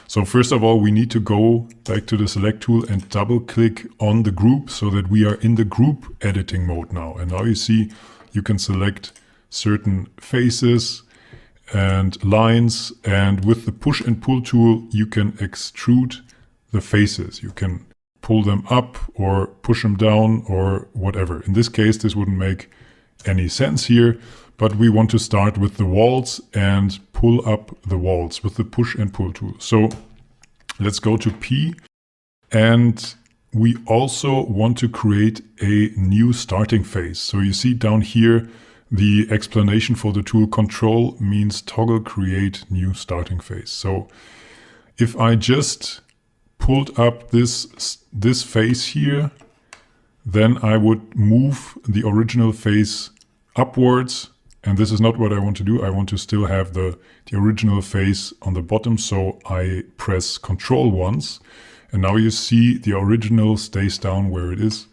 So first of all, we need to go back to the select tool and double click on the group so that we are in the group editing mode now. And now you see, you can select certain faces and lines, and with the push and pull tool, you can extrude the faces. You can pull them up or push them down or whatever. In this case, this wouldn't make any sense here, but we want to start with the walls and pull up the walls with the push and pull tool. So let's go to P, and we also want to create a new starting face. So you see down here the explanation for the tool control means toggle create new starting phase. So if I just pulled up this face here, then I would move the original face upwards. And this is not what I want to do. I want to still have the original face on the bottom. So I press Control once. And now you see the original stays down where it is.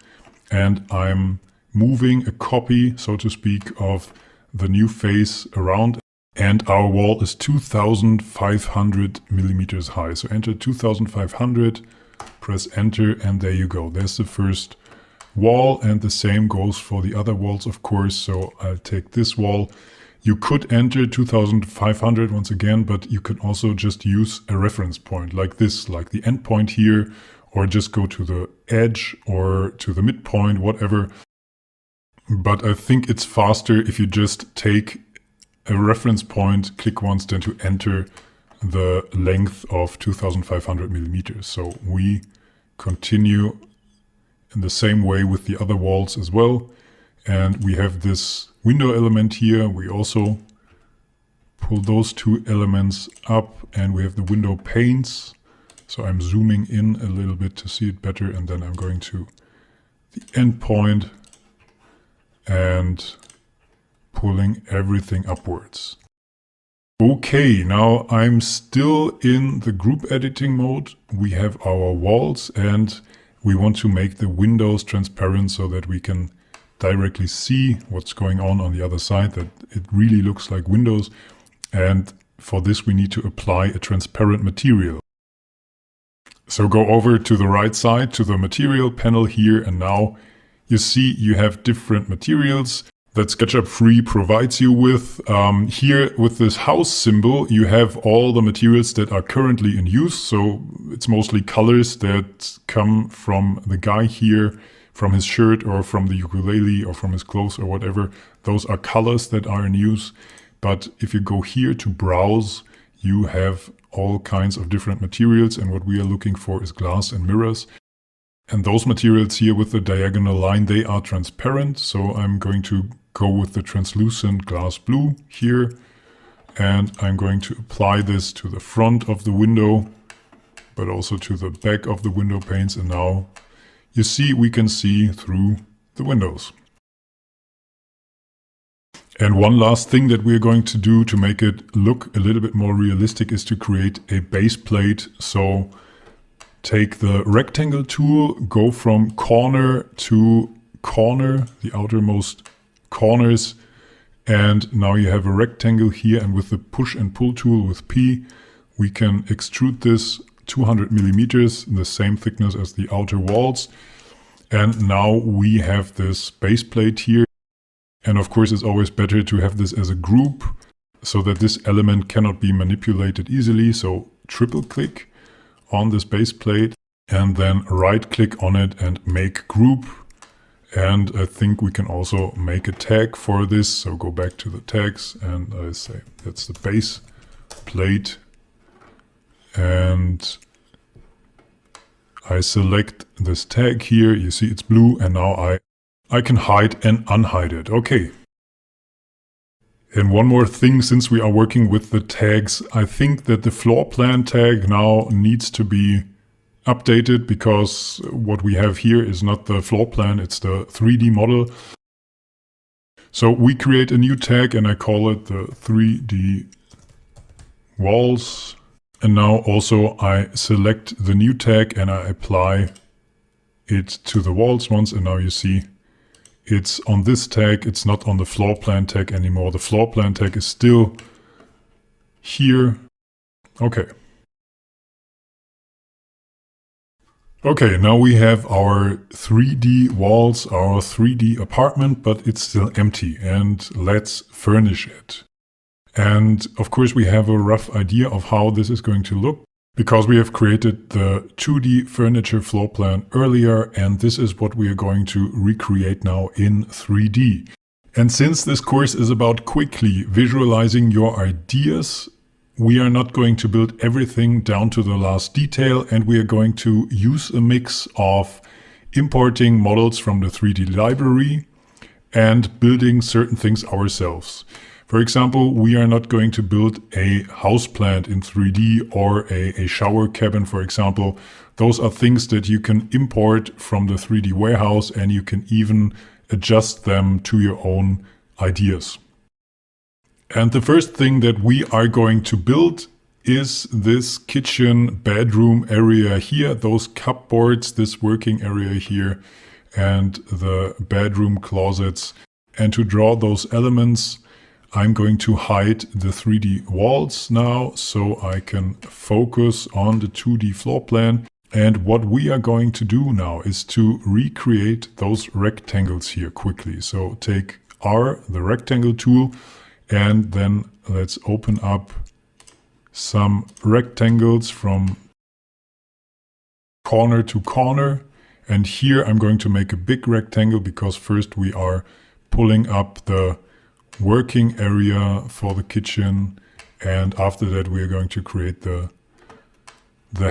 And I'm moving a copy, so to speak, of the new face around. And our wall is 2,500 millimeters high. So enter 2,500, press enter, and there you go. There's the first wall, and the same goes for the other walls, of course. So I'll take this wall. You could enter 2,500 once again, but you can also just use a reference point like this, like the end point here, or just go to the edge or to the midpoint, whatever. But I think it's faster if you just take a reference point, click once, then to enter the length of 2,500 millimeters. So we continue in the same way with the other walls as well. And we have this window element here. We also pull those two elements up, and we have the window panes. So I'm zooming in a little bit to see it better, and then I'm going to the end point and pulling everything upwards. Okay, now I'm still in the group editing mode. We have our walls, and we want to make the windows transparent so that we can directly see what's going on the other side, that it really looks like windows. And for this we need to apply a transparent material. So go over to the right side to the material panel here, and now you see you have different materials that SketchUp Free provides you with. Here with this house symbol, you have all the materials that are currently in use. So it's mostly colors that come from the guy here, from his shirt or from the ukulele or from his clothes or whatever. Those are colors that are in use. But if you go here to browse, you have all kinds of different materials. And what we are looking for is glass and mirrors. And those materials here with the diagonal line, they are transparent. So I'm going to go with the translucent glass blue here. And I'm going to apply this to the front of the window, but also to the back of the window panes. And now you see we can see through the windows. And one last thing that we're going to do to make it look a little bit more realistic is to create a base plate. So take the rectangle tool, go from corner to corner, the outermost corners, and now you have a rectangle here, and with the push and pull tool with P, we can extrude this 200 millimeters, the same thickness as the outer walls. And now we have this base plate here. And of course, it's always better to have this as a group so that this element cannot be manipulated easily. So triple click on this base plate and then right click on it and make group. And I think we can also make a tag for this. So go back to the tags and I say that's the base plate. And I select this tag here. You see it's blue, and now I can hide and unhide it. Okay. And one more thing, since we are working with the tags, I think that the floor plan tag now needs to be updated, because what we have here is not the floor plan, it's the 3D model. So we create a new tag and I call it the 3D walls. And now also I select the new tag and I apply it to the walls once, and now you see it's on this tag, it's not on the floor plan tag anymore. The floor plan tag is still here. Okay. Okay, now we have our 3D walls, our 3D apartment, but it's still empty, and let's furnish it. And of course we have a rough idea of how this is going to look, because we have created the 2D furniture floor plan earlier, and this is what we are going to recreate now in 3D. And since this course is about quickly visualizing your ideas, we are not going to build everything down to the last detail, and we are going to use a mix of importing models from the 3D library and building certain things ourselves. For example, we are not going to build a houseplant in 3D or a shower cabin, for example. Those are things that you can import from the 3D warehouse, and you can even adjust them to your own ideas. And the first thing that we are going to build is this kitchen bedroom area here, those cupboards, this working area here, and the bedroom closets. And to draw those elements, I'm going to hide the 3D walls now so I can focus on the 2D floor plan. And what we are going to do now is to recreate those rectangles here quickly. So take R, the rectangle tool, and then let's open up some rectangles from corner to corner. And here I'm going to make a big rectangle because first we are pulling up the working area for the kitchen, and after that we are going to create the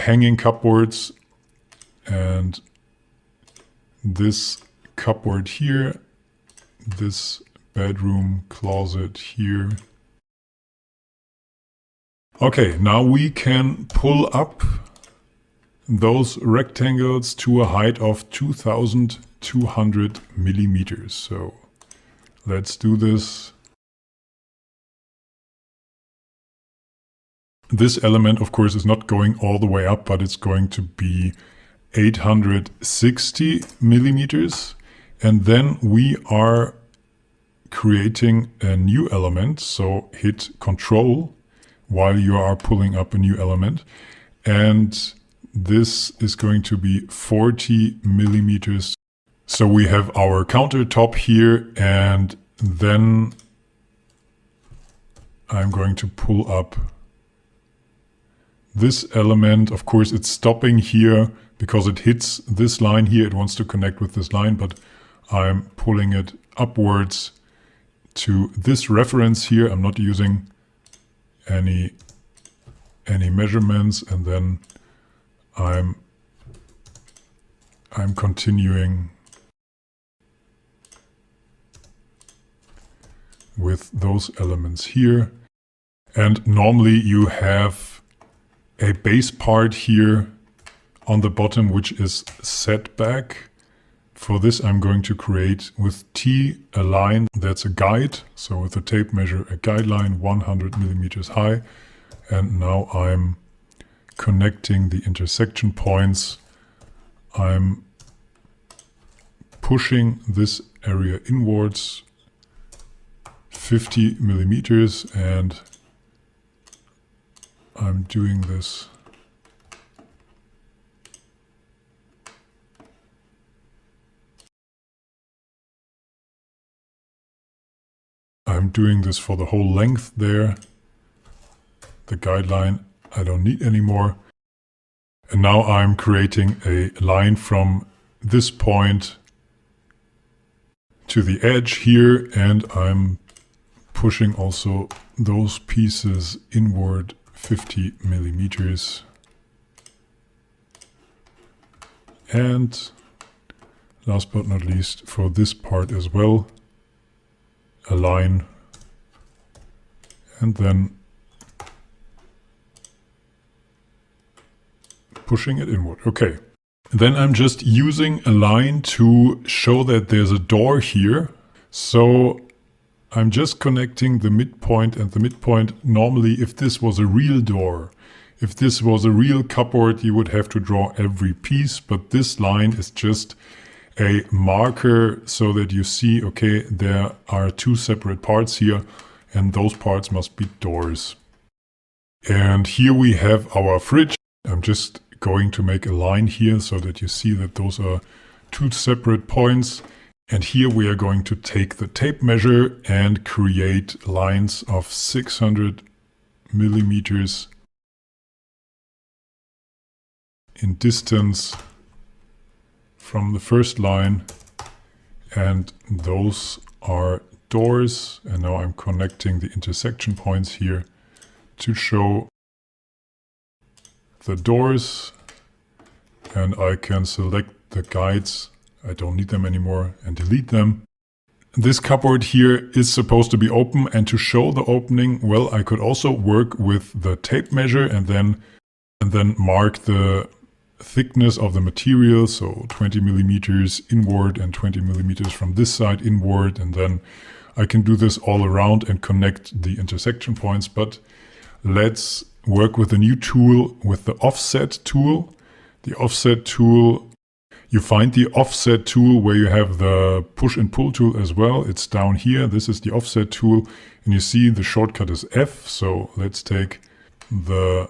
hanging cupboards, and this cupboard here, this bedroom closet here. Okay, now we can pull up those rectangles to a height of 2200 millimeters. So let's do this. This element, of course, is not going all the way up, but it's going to be 860 millimeters. And then we are creating a new element. So hit Control while you are pulling up a new element. And this is going to be 40 millimeters. So we have our countertop here, and then I'm going to pull up this element. Of course, it's stopping here because it hits this line here. It wants to connect with this line, but I'm pulling it upwards to this reference here. I'm not using any measurements, and then I'm continuing with those elements here. And normally you have a base part here on the bottom which is set back. For this I'm going to create with T a line that's a guide. So with a tape measure, a guideline 100 millimeters high. And now I'm connecting the intersection points. I'm pushing this area inwards 50 millimeters, and I'm doing this for the whole length there. The guideline I don't need anymore. And now I'm creating a line from this point to the edge here, and I'm pushing also those pieces inward 50 millimeters. And last but not least, for this part as well, a line, and then pushing it inward. Okay. Then I'm just using a line to show that there's a door here. So I'm just connecting the midpoint and the midpoint. Normally, if this was a real door, if this was a real cupboard, you would have to draw every piece. But this line is just a marker so that you see, okay, there are two separate parts here, and those parts must be doors. And here we have our fridge. I'm just going to make a line here so that you see that those are two separate points. And here we are going to take the tape measure and create lines of 600 millimeters in distance from the first line, and those are doors. And now I'm connecting the intersection points here to show the doors, and I can select the guides. I don't need them anymore, and delete them. this cupboard here is supposed to be open, and to show the opening, well, I could also work with the tape measure and then mark the thickness of the material, so 20 millimeters inward and 20 millimeters from this side inward, and then I can do this all around and connect the intersection points. But let's work with a new tool, with the offset tool. The offset tool, you find the offset tool where you have the push and pull tool as well. It's down here. This is the offset tool, and you see the shortcut is F. So let's take the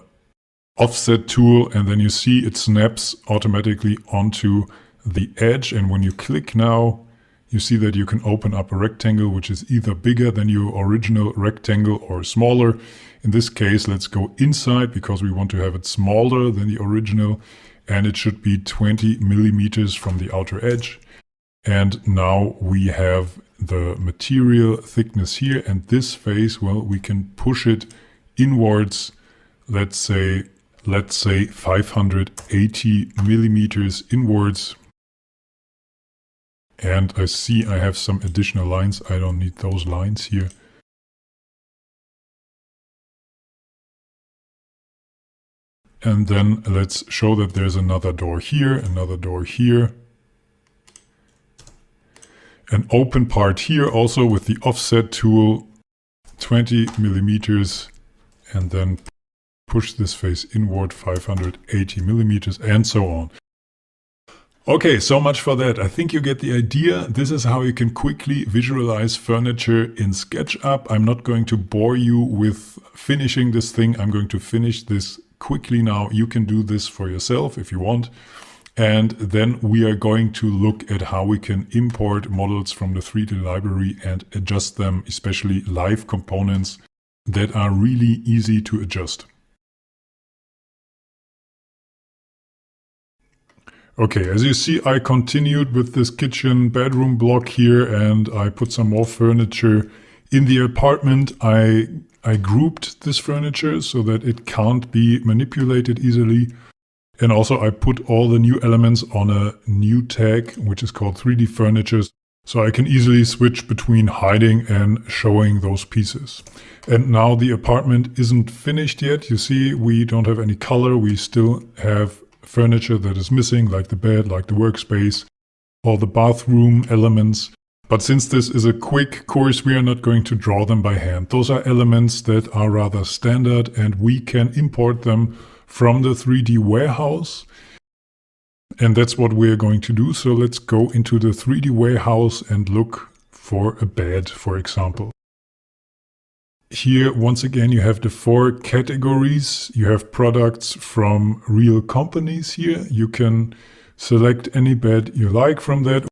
offset tool, and then you see it snaps automatically onto the edge. And when you click now, you see that you can open up a rectangle which is either bigger than your original rectangle or smaller. In this case, let's go inside because we want to have it smaller than the original, and it should be 20 millimeters from the outer edge. And now we have the material thickness here, and this face, well, we can push it inwards, let's say 580 millimeters inwards. And I see I have some additional lines. I don't need those lines here. And then let's show that there's another door here, another door here. An open part here also with the offset tool, 20 millimeters, and then push this face inward 580 millimeters, and so on. Okay, so much for that. I think you get the idea. This is how you can quickly visualize furniture in SketchUp. I'm not going to bore you with finishing this thing. I'm going to finish this quickly now. You can do this for yourself if you want. And then we are going to look at how we can import models from the 3D library and adjust them, especially live components that are really easy to adjust. Okay, as you see, I continued with this kitchen bedroom block here, and I put some more furniture in the apartment. I grouped this furniture so that it can't be manipulated easily. And also I put all the new elements on a new tag, which is called 3D furniture. So I can easily switch between hiding and showing those pieces. And now the apartment isn't finished yet. You see, we don't have any color. We still have furniture that is missing, like the bed, like the workspace, all the bathroom elements. But since this is a quick course, we are not going to draw them by hand. Those are elements that are rather standard, and we can import them from the 3D warehouse. And that's what we're going to do. So let's go into the 3D warehouse and look for a bed, for example. Here, once again, you have the 4 categories. You have products from real companies here. You can select any bed you like from that.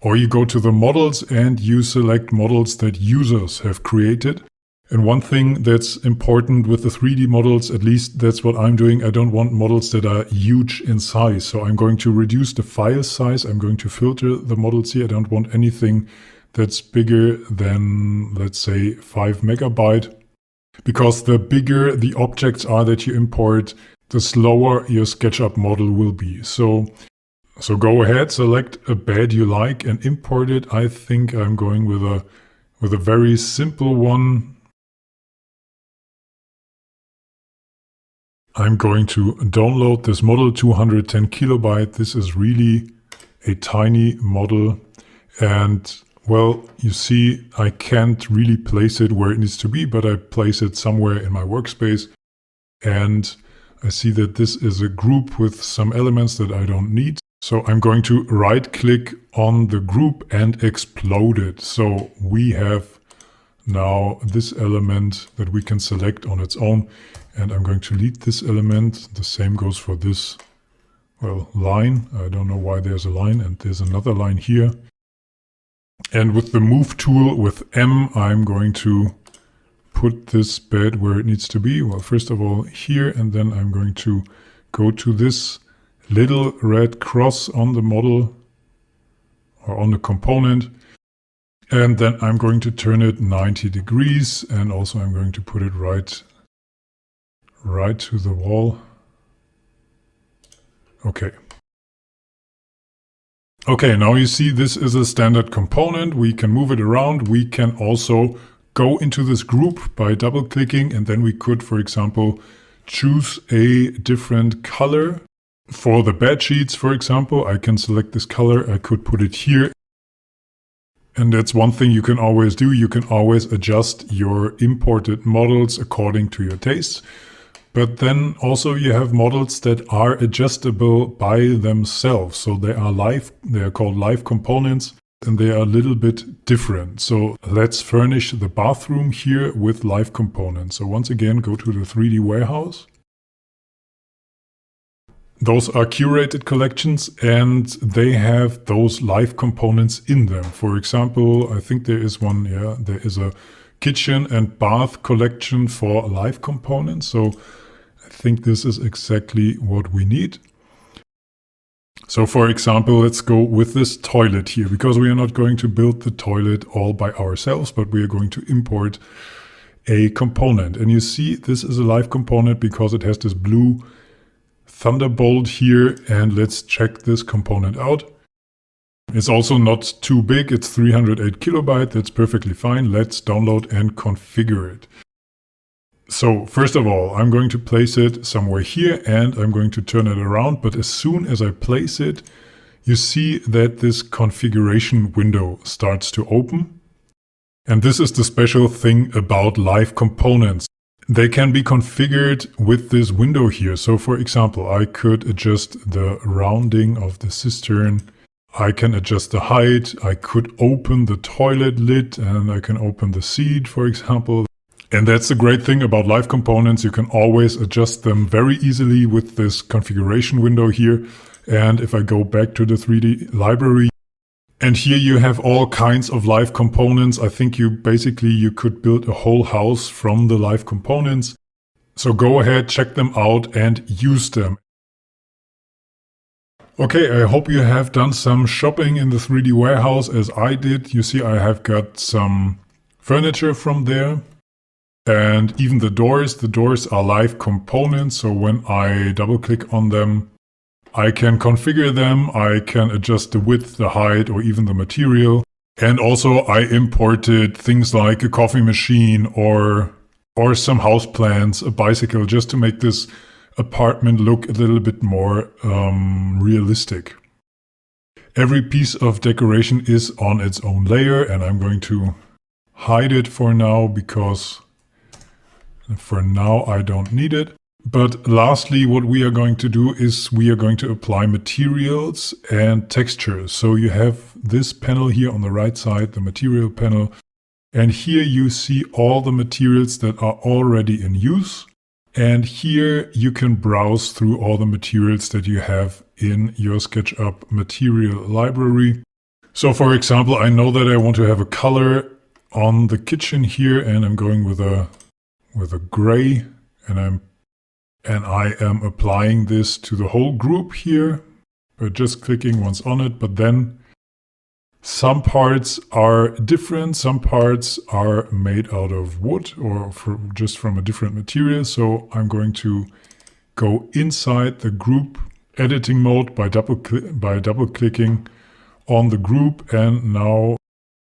Or you go to the models and you select models that users have created. And one thing that's important with the 3D models, at least that's what I'm doing, I don't want models that are huge in size. So I'm going to reduce the file size. I'm going to filter the models here. I don't want anything that's bigger than, let's say, 5 megabyte. Because the bigger the objects are that you import, the slower your SketchUp model will be. So go ahead, select a bed you like and import it. I think I'm going with a very simple one. I'm going to download this model, 210 kilobyte. This is really a tiny model. And well, you see, I can't really place it where it needs to be, but I place it somewhere in my workspace. And I see that this is a group with some elements that I don't need. So I'm going to right-click on the group and explode it. So we have now this element that we can select on its own. And I'm going to delete this element. The same goes for this, well, line. I don't know why there's a line, and there's another line here. And with the move tool with M, I'm going to put this bed where it needs to be. Well, first of all here, and then I'm going to go to this little red cross on the model or on the component. And then I'm going to turn it 90 degrees, and also I'm going to put it right to the wall. Okay. Okay, now you see this is a standard component. We can move it around. We can also go into this group by double clicking, and then we could, for example, choose a different color. For the bed sheets, for example, I can select this color. I could put it here. And that's one thing you can always do. You can always adjust your imported models according to your tastes. But then also you have models that are adjustable by themselves. So they are called live components, and they are a little bit different. So let's furnish the bathroom here with live components. So once again, go to the 3D warehouse. Those are curated collections, and they have those live components in them. For example, I think there is one, there is a kitchen and bath collection for live components. So I think this is exactly what we need. So for example, let's go with this toilet here, because we are not going to build the toilet all by ourselves, but we are going to import a component. And you see this is a live component because it has this blue Thunderbolt here, and let's check this component out. It's also not too big, it's 308 kilobyte, that's perfectly fine. Let's download and configure it. So first of all, I'm going to place it somewhere here and I'm going to turn it around, but as soon as I place it, you see that this configuration window starts to open. And this is the special thing about live components. They can be configured with this window here. So for example, I could adjust the rounding of the cistern. I can adjust the height. I could open the toilet lid and I can open the seat, for example. And that's the great thing about live components. You can always adjust them very easily with this configuration window here. And if I go back to the 3D library, and here you have all kinds of live components. I think you could build a whole house from the live components. So go ahead, check them out and use them. Okay, I hope you have done some shopping in the 3D warehouse as I did. You see I have got some furniture from there. And even the doors are live components. So when I double click on them, I can configure them, I can adjust the width, the height, or even the material. And also I imported things like a coffee machine or some houseplants, a bicycle, just to make this apartment look a little bit more realistic. Every piece of decoration is on its own layer, and I'm going to hide it for now because for now I don't need it. But lastly, what we are going to do is we are going to apply materials and textures. So you have this panel here on the right side, the material panel. And here you see all the materials that are already in use. And here you can browse through all the materials that you have in your SketchUp material library. So for example, I know that I want to have a color on the kitchen here, and I'm going with a gray, and I am applying this to the whole group here by just clicking once on it. But then some parts are different. Some parts are made out of wood or just from a different material. So I'm going to go inside the group editing mode by double clicking on the group. And now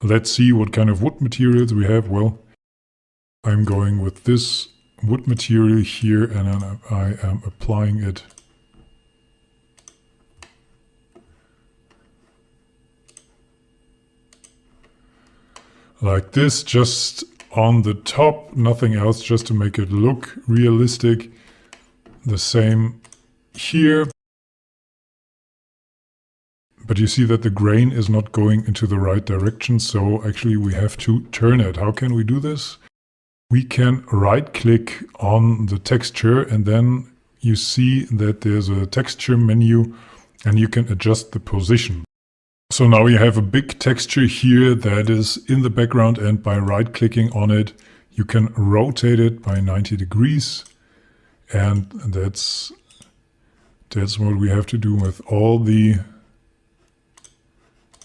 let's see what kind of wood materials we have. Well, I'm going with this wood material here, and then I am applying it like this, just on the top, nothing else, just to make it look realistic. The same here. But you see that the grain is not going into the right direction, so actually we have to turn it. How can we do this? We can right-click on the texture, and then you see that there's a texture menu and you can adjust the position. So now you have a big texture here that is in the background, and by right-clicking on it, you can rotate it by 90 degrees. And that's what we have to do with all the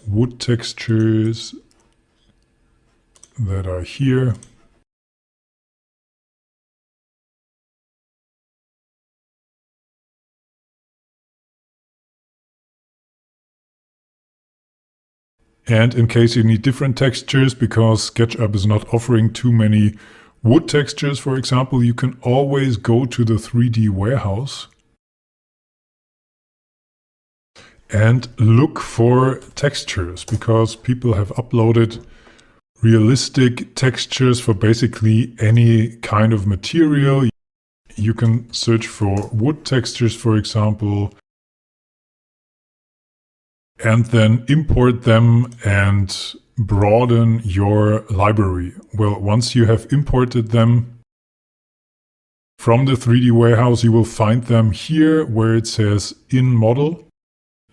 wood textures that are here. And in case you need different textures, because SketchUp is not offering too many wood textures, for example, you can always go to the 3D warehouse and look for textures, because people have uploaded realistic textures for basically any kind of material. You can search for wood textures, for example, and then import them and broaden your library. Well, once you have imported them from the 3D warehouse, you will find them here where it says in model,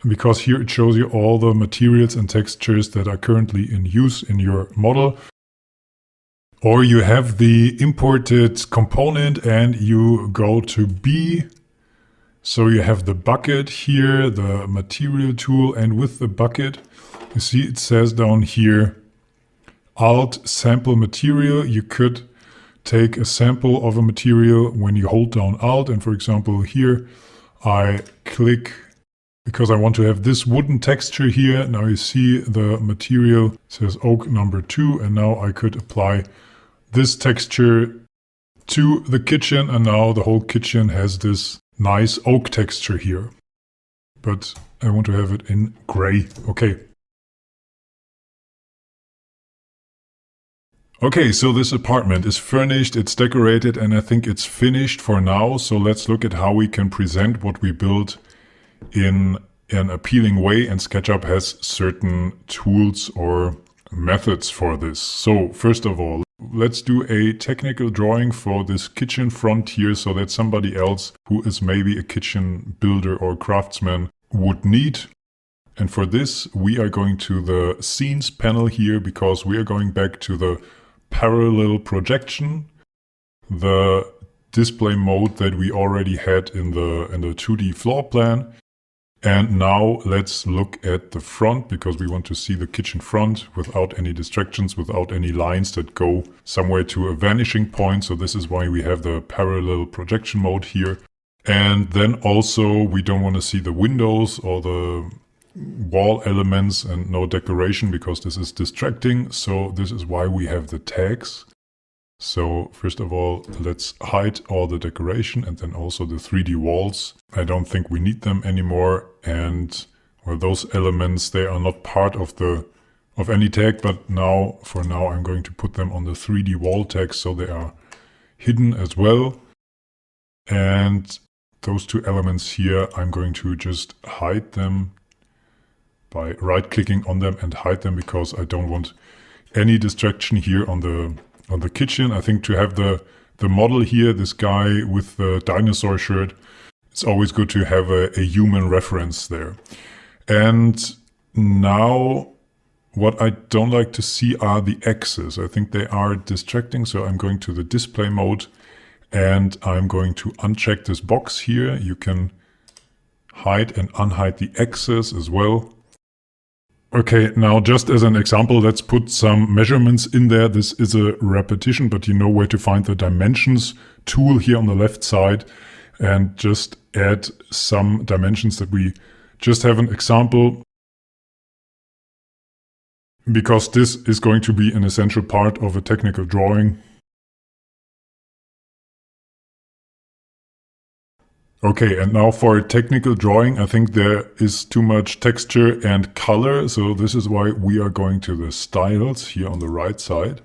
because here it shows you all the materials and textures that are currently in use in your model. Or you have the imported component and you go to B. So you have the bucket here, the material tool, and with the bucket, you see it says down here, Alt sample material. You could take a sample of a material when you hold down Alt, and for example here, I click because I want to have this wooden texture here. Now you see the material says oak number 2, and now I could apply this texture to the kitchen, and now the whole kitchen has this nice oak texture here. But I want to have it in gray. Okay, so this apartment is furnished, it's decorated, and I think it's finished for now. So let's look at how we can present what we built in an appealing way, and SketchUp has certain tools or methods for this. So first of all, let's do a technical drawing for this kitchen front here, so that somebody else who is maybe a kitchen builder or craftsman would need. And for this, we are going to the scenes panel here, because we are going back to the parallel projection, the display mode that we already had in the 2D floor plan. And now let's look at the front, because we want to see the kitchen front without any distractions, without any lines that go somewhere to a vanishing point. So this is why we have the parallel projection mode here. And then also we don't want to see the windows or the wall elements and no decoration, because this is distracting. So this is why we have the tags. So first of all, let's hide all the decoration and then also the 3D walls. I don't think we need them anymore. And well, those elements, they are not part of any tag, but for now, I'm going to put them on the 3D wall tag, so they are hidden as well. And those two elements here, I'm going to just hide them by right-clicking on them and hide them, because I don't want any distraction here on the kitchen. I think to have the model here, this guy with the dinosaur shirt, it's always good to have a human reference there. And now what I don't like to see are the X's. I think they are distracting, so I'm going to the display mode and I'm going to uncheck this box here. You can hide and unhide the X's as well. Okay, now just as an example, let's put some measurements in there. This is a repetition, but you know where to find the dimensions tool here on the left side, and just add some dimensions that we just have an example, because this is going to be an essential part of a technical drawing. Okay, and now for a technical drawing, I think there is too much texture and color. So this is why we are going to the styles here on the right side.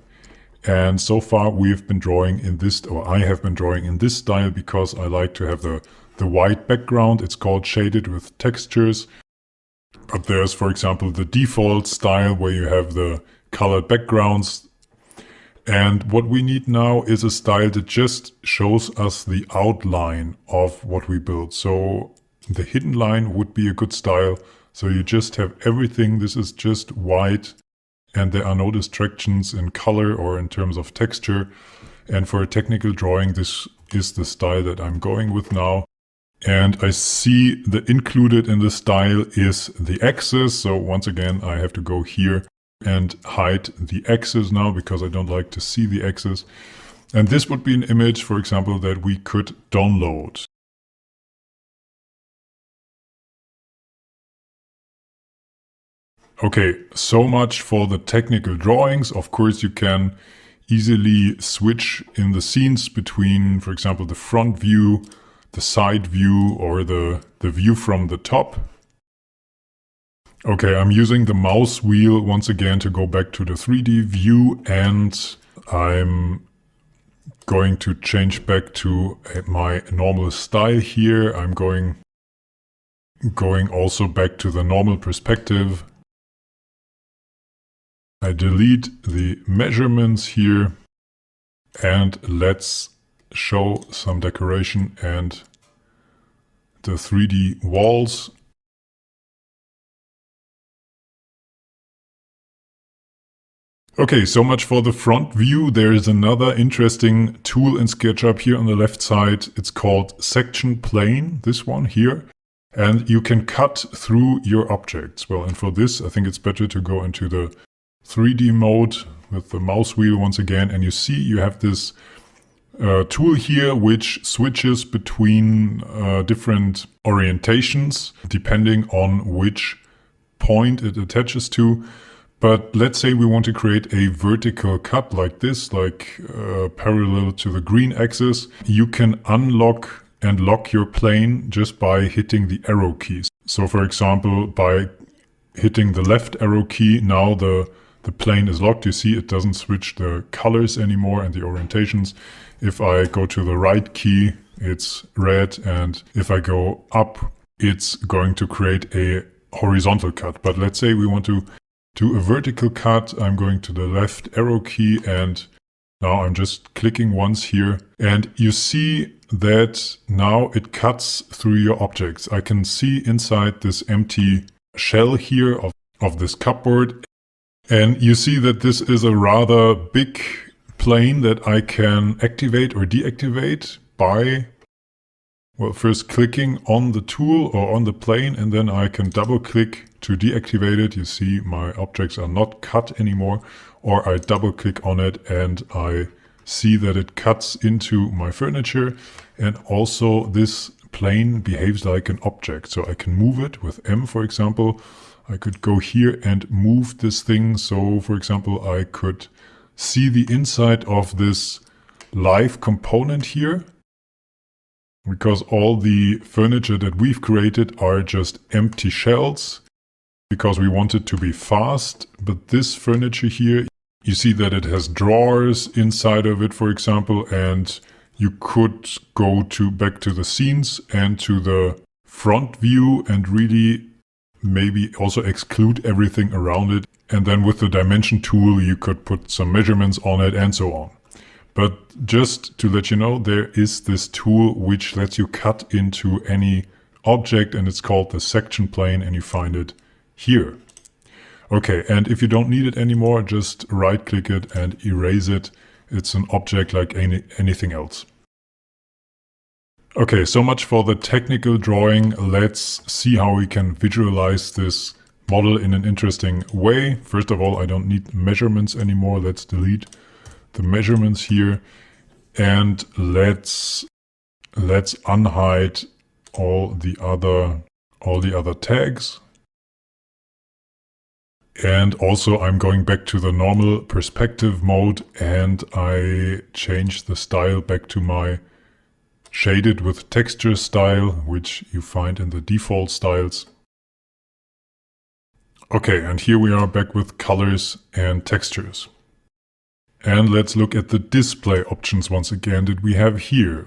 And so far we've been drawing in this, or I have been drawing in this style, because I like to have the white background. It's called shaded with textures. But there's, for example, the default style where you have the colored backgrounds. And what we need now is a style that just shows us the outline of what we built. So the hidden line would be a good style. So you just have everything. This is just white and there are no distractions in color or in terms of texture. And for a technical drawing, this is the style that I'm going with now. And I see the included in the style is the axis. So once again, I have to go here and hide the axis now, because I don't like to see the axis. And this would be an image, for example, that we could download. Okay, so much for the technical drawings. Of course, you can easily switch in the scenes between, for example, the front view, the side view, or the view from the top. Okay, I'm using the mouse wheel once again to go back to the 3D view, and I'm going to change back to my normal style here. I'm going also back to the normal perspective. I delete the measurements here, and let's show some decoration and the 3D walls. Okay, so much for the front view. There is another interesting tool in SketchUp here on the left side. It's called section plane, this one here. And you can cut through your objects. Well, and for this, I think it's better to go into the 3D mode with the mouse wheel once again. And you see you have this tool here which switches between different orientations depending on which point it attaches to. But let's say we want to create a vertical cut like this, like parallel to the green axis. You can unlock and lock your plane just by hitting the arrow keys. So for example, by hitting the left arrow key, now the plane is locked. You see it doesn't switch the colors anymore and the orientations. If I go to the right key, it's red, and if I go up, it's going to create a horizontal cut. But let's say we want to do a vertical cut. I'm going to the left arrow key, and now I'm just clicking once here, and you see that now it cuts through your objects. I can see inside this empty shell here of this cupboard, and you see that this is a rather big plane that I can activate or deactivate by, well, first clicking on the tool or on the plane, and then I can double click to deactivate it. You see my objects are not cut anymore, or I double click on it and I see that it cuts into my furniture. And also this plane behaves like an object, so I can move it with M, for example. I could go here and move this thing. So for example, I could see the inside of this live component here, because all the furniture that we've created are just empty shells, because we want it to be fast. But this furniture here, you see that it has drawers inside of it, for example, and you could go back to the scenes and to the front view and really maybe also exclude everything around it. And then with the dimension tool, you could put some measurements on it and so on. But just to let you know, there is this tool which lets you cut into any object, and it's called the section plane, and you find it here. Okay, and if you don't need it anymore, just right click it and erase it. It's an object like anything else. Okay, so much for the technical drawing. Let's see how we can visualize this model in an interesting way. First of all, I don't need measurements anymore. Let's delete the measurements here, and let's unhide all the other tags. And also I'm going back to the normal perspective mode, and I change the style back to my shaded with texture style, which you find in the default styles. Okay, and here we are back with colors and textures. And let's look at the display options once again that we have here.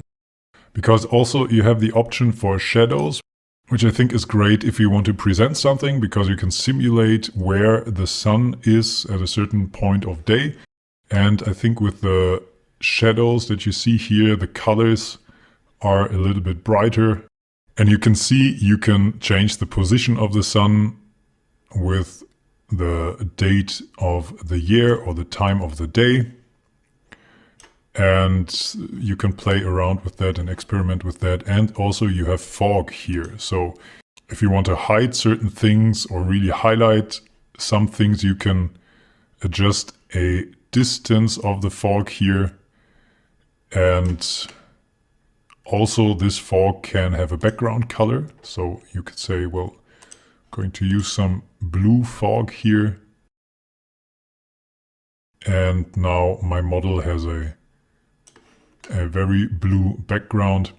Because also you have the option for shadows, which I think is great if you want to present something, because you can simulate where the sun is at a certain point of day. And I think with the shadows that you see here, the colors are a little bit brighter. And you can see you can change the position of the sun with the date of the year or the time of the day. And you can play around with that and experiment with that. And also you have fog here. So if you want to hide certain things or really highlight some things, you can adjust a distance of the fog here. And also this fog can have a background color. So you could say, well, I'm going to use some blue fog here. And now my model has a very blue background.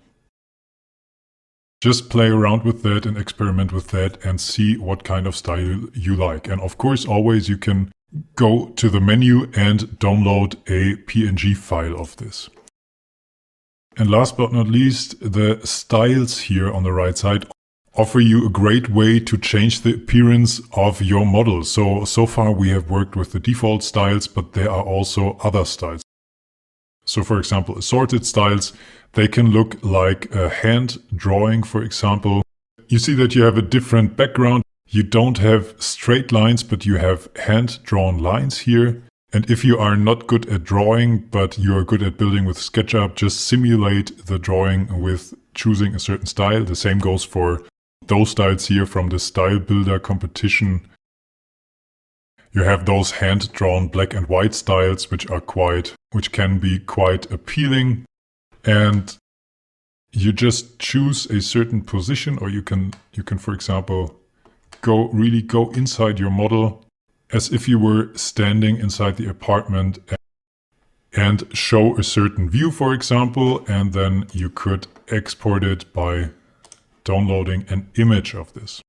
Just play around with that and experiment with that and see what kind of style you like. And of course, always you can go to the menu and download a PNG file of this. And last but not least, the styles here on the right side offer you a great way to change the appearance of your model. So far we have worked with the default styles, but there are also other styles. So for example, assorted styles, they can look like a hand drawing, for example. You see that you have a different background. You don't have straight lines, but you have hand-drawn lines here. And if you are not good at drawing, but you are good at building with SketchUp, just simulate the drawing with choosing a certain style. The same goes for those styles here from the Style Builder competition. You have those hand-drawn black and white styles, which can be quite appealing. And you just choose a certain position, or you can for example, go inside your model as if you were standing inside the apartment and show a certain view, for example, and then you could export it by downloading an image of this.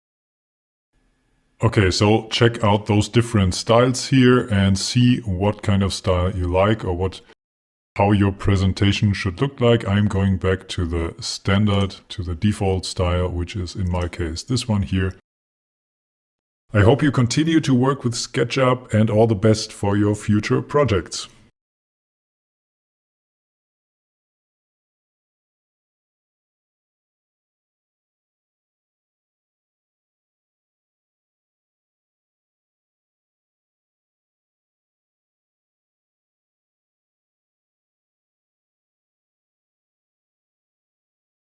Okay, so check out those different styles here and see what kind of style you like or how your presentation should look like. I'm going back to the standard, to the default style, which is in my case this one here. I hope you continue to work with SketchUp and all the best for your future projects.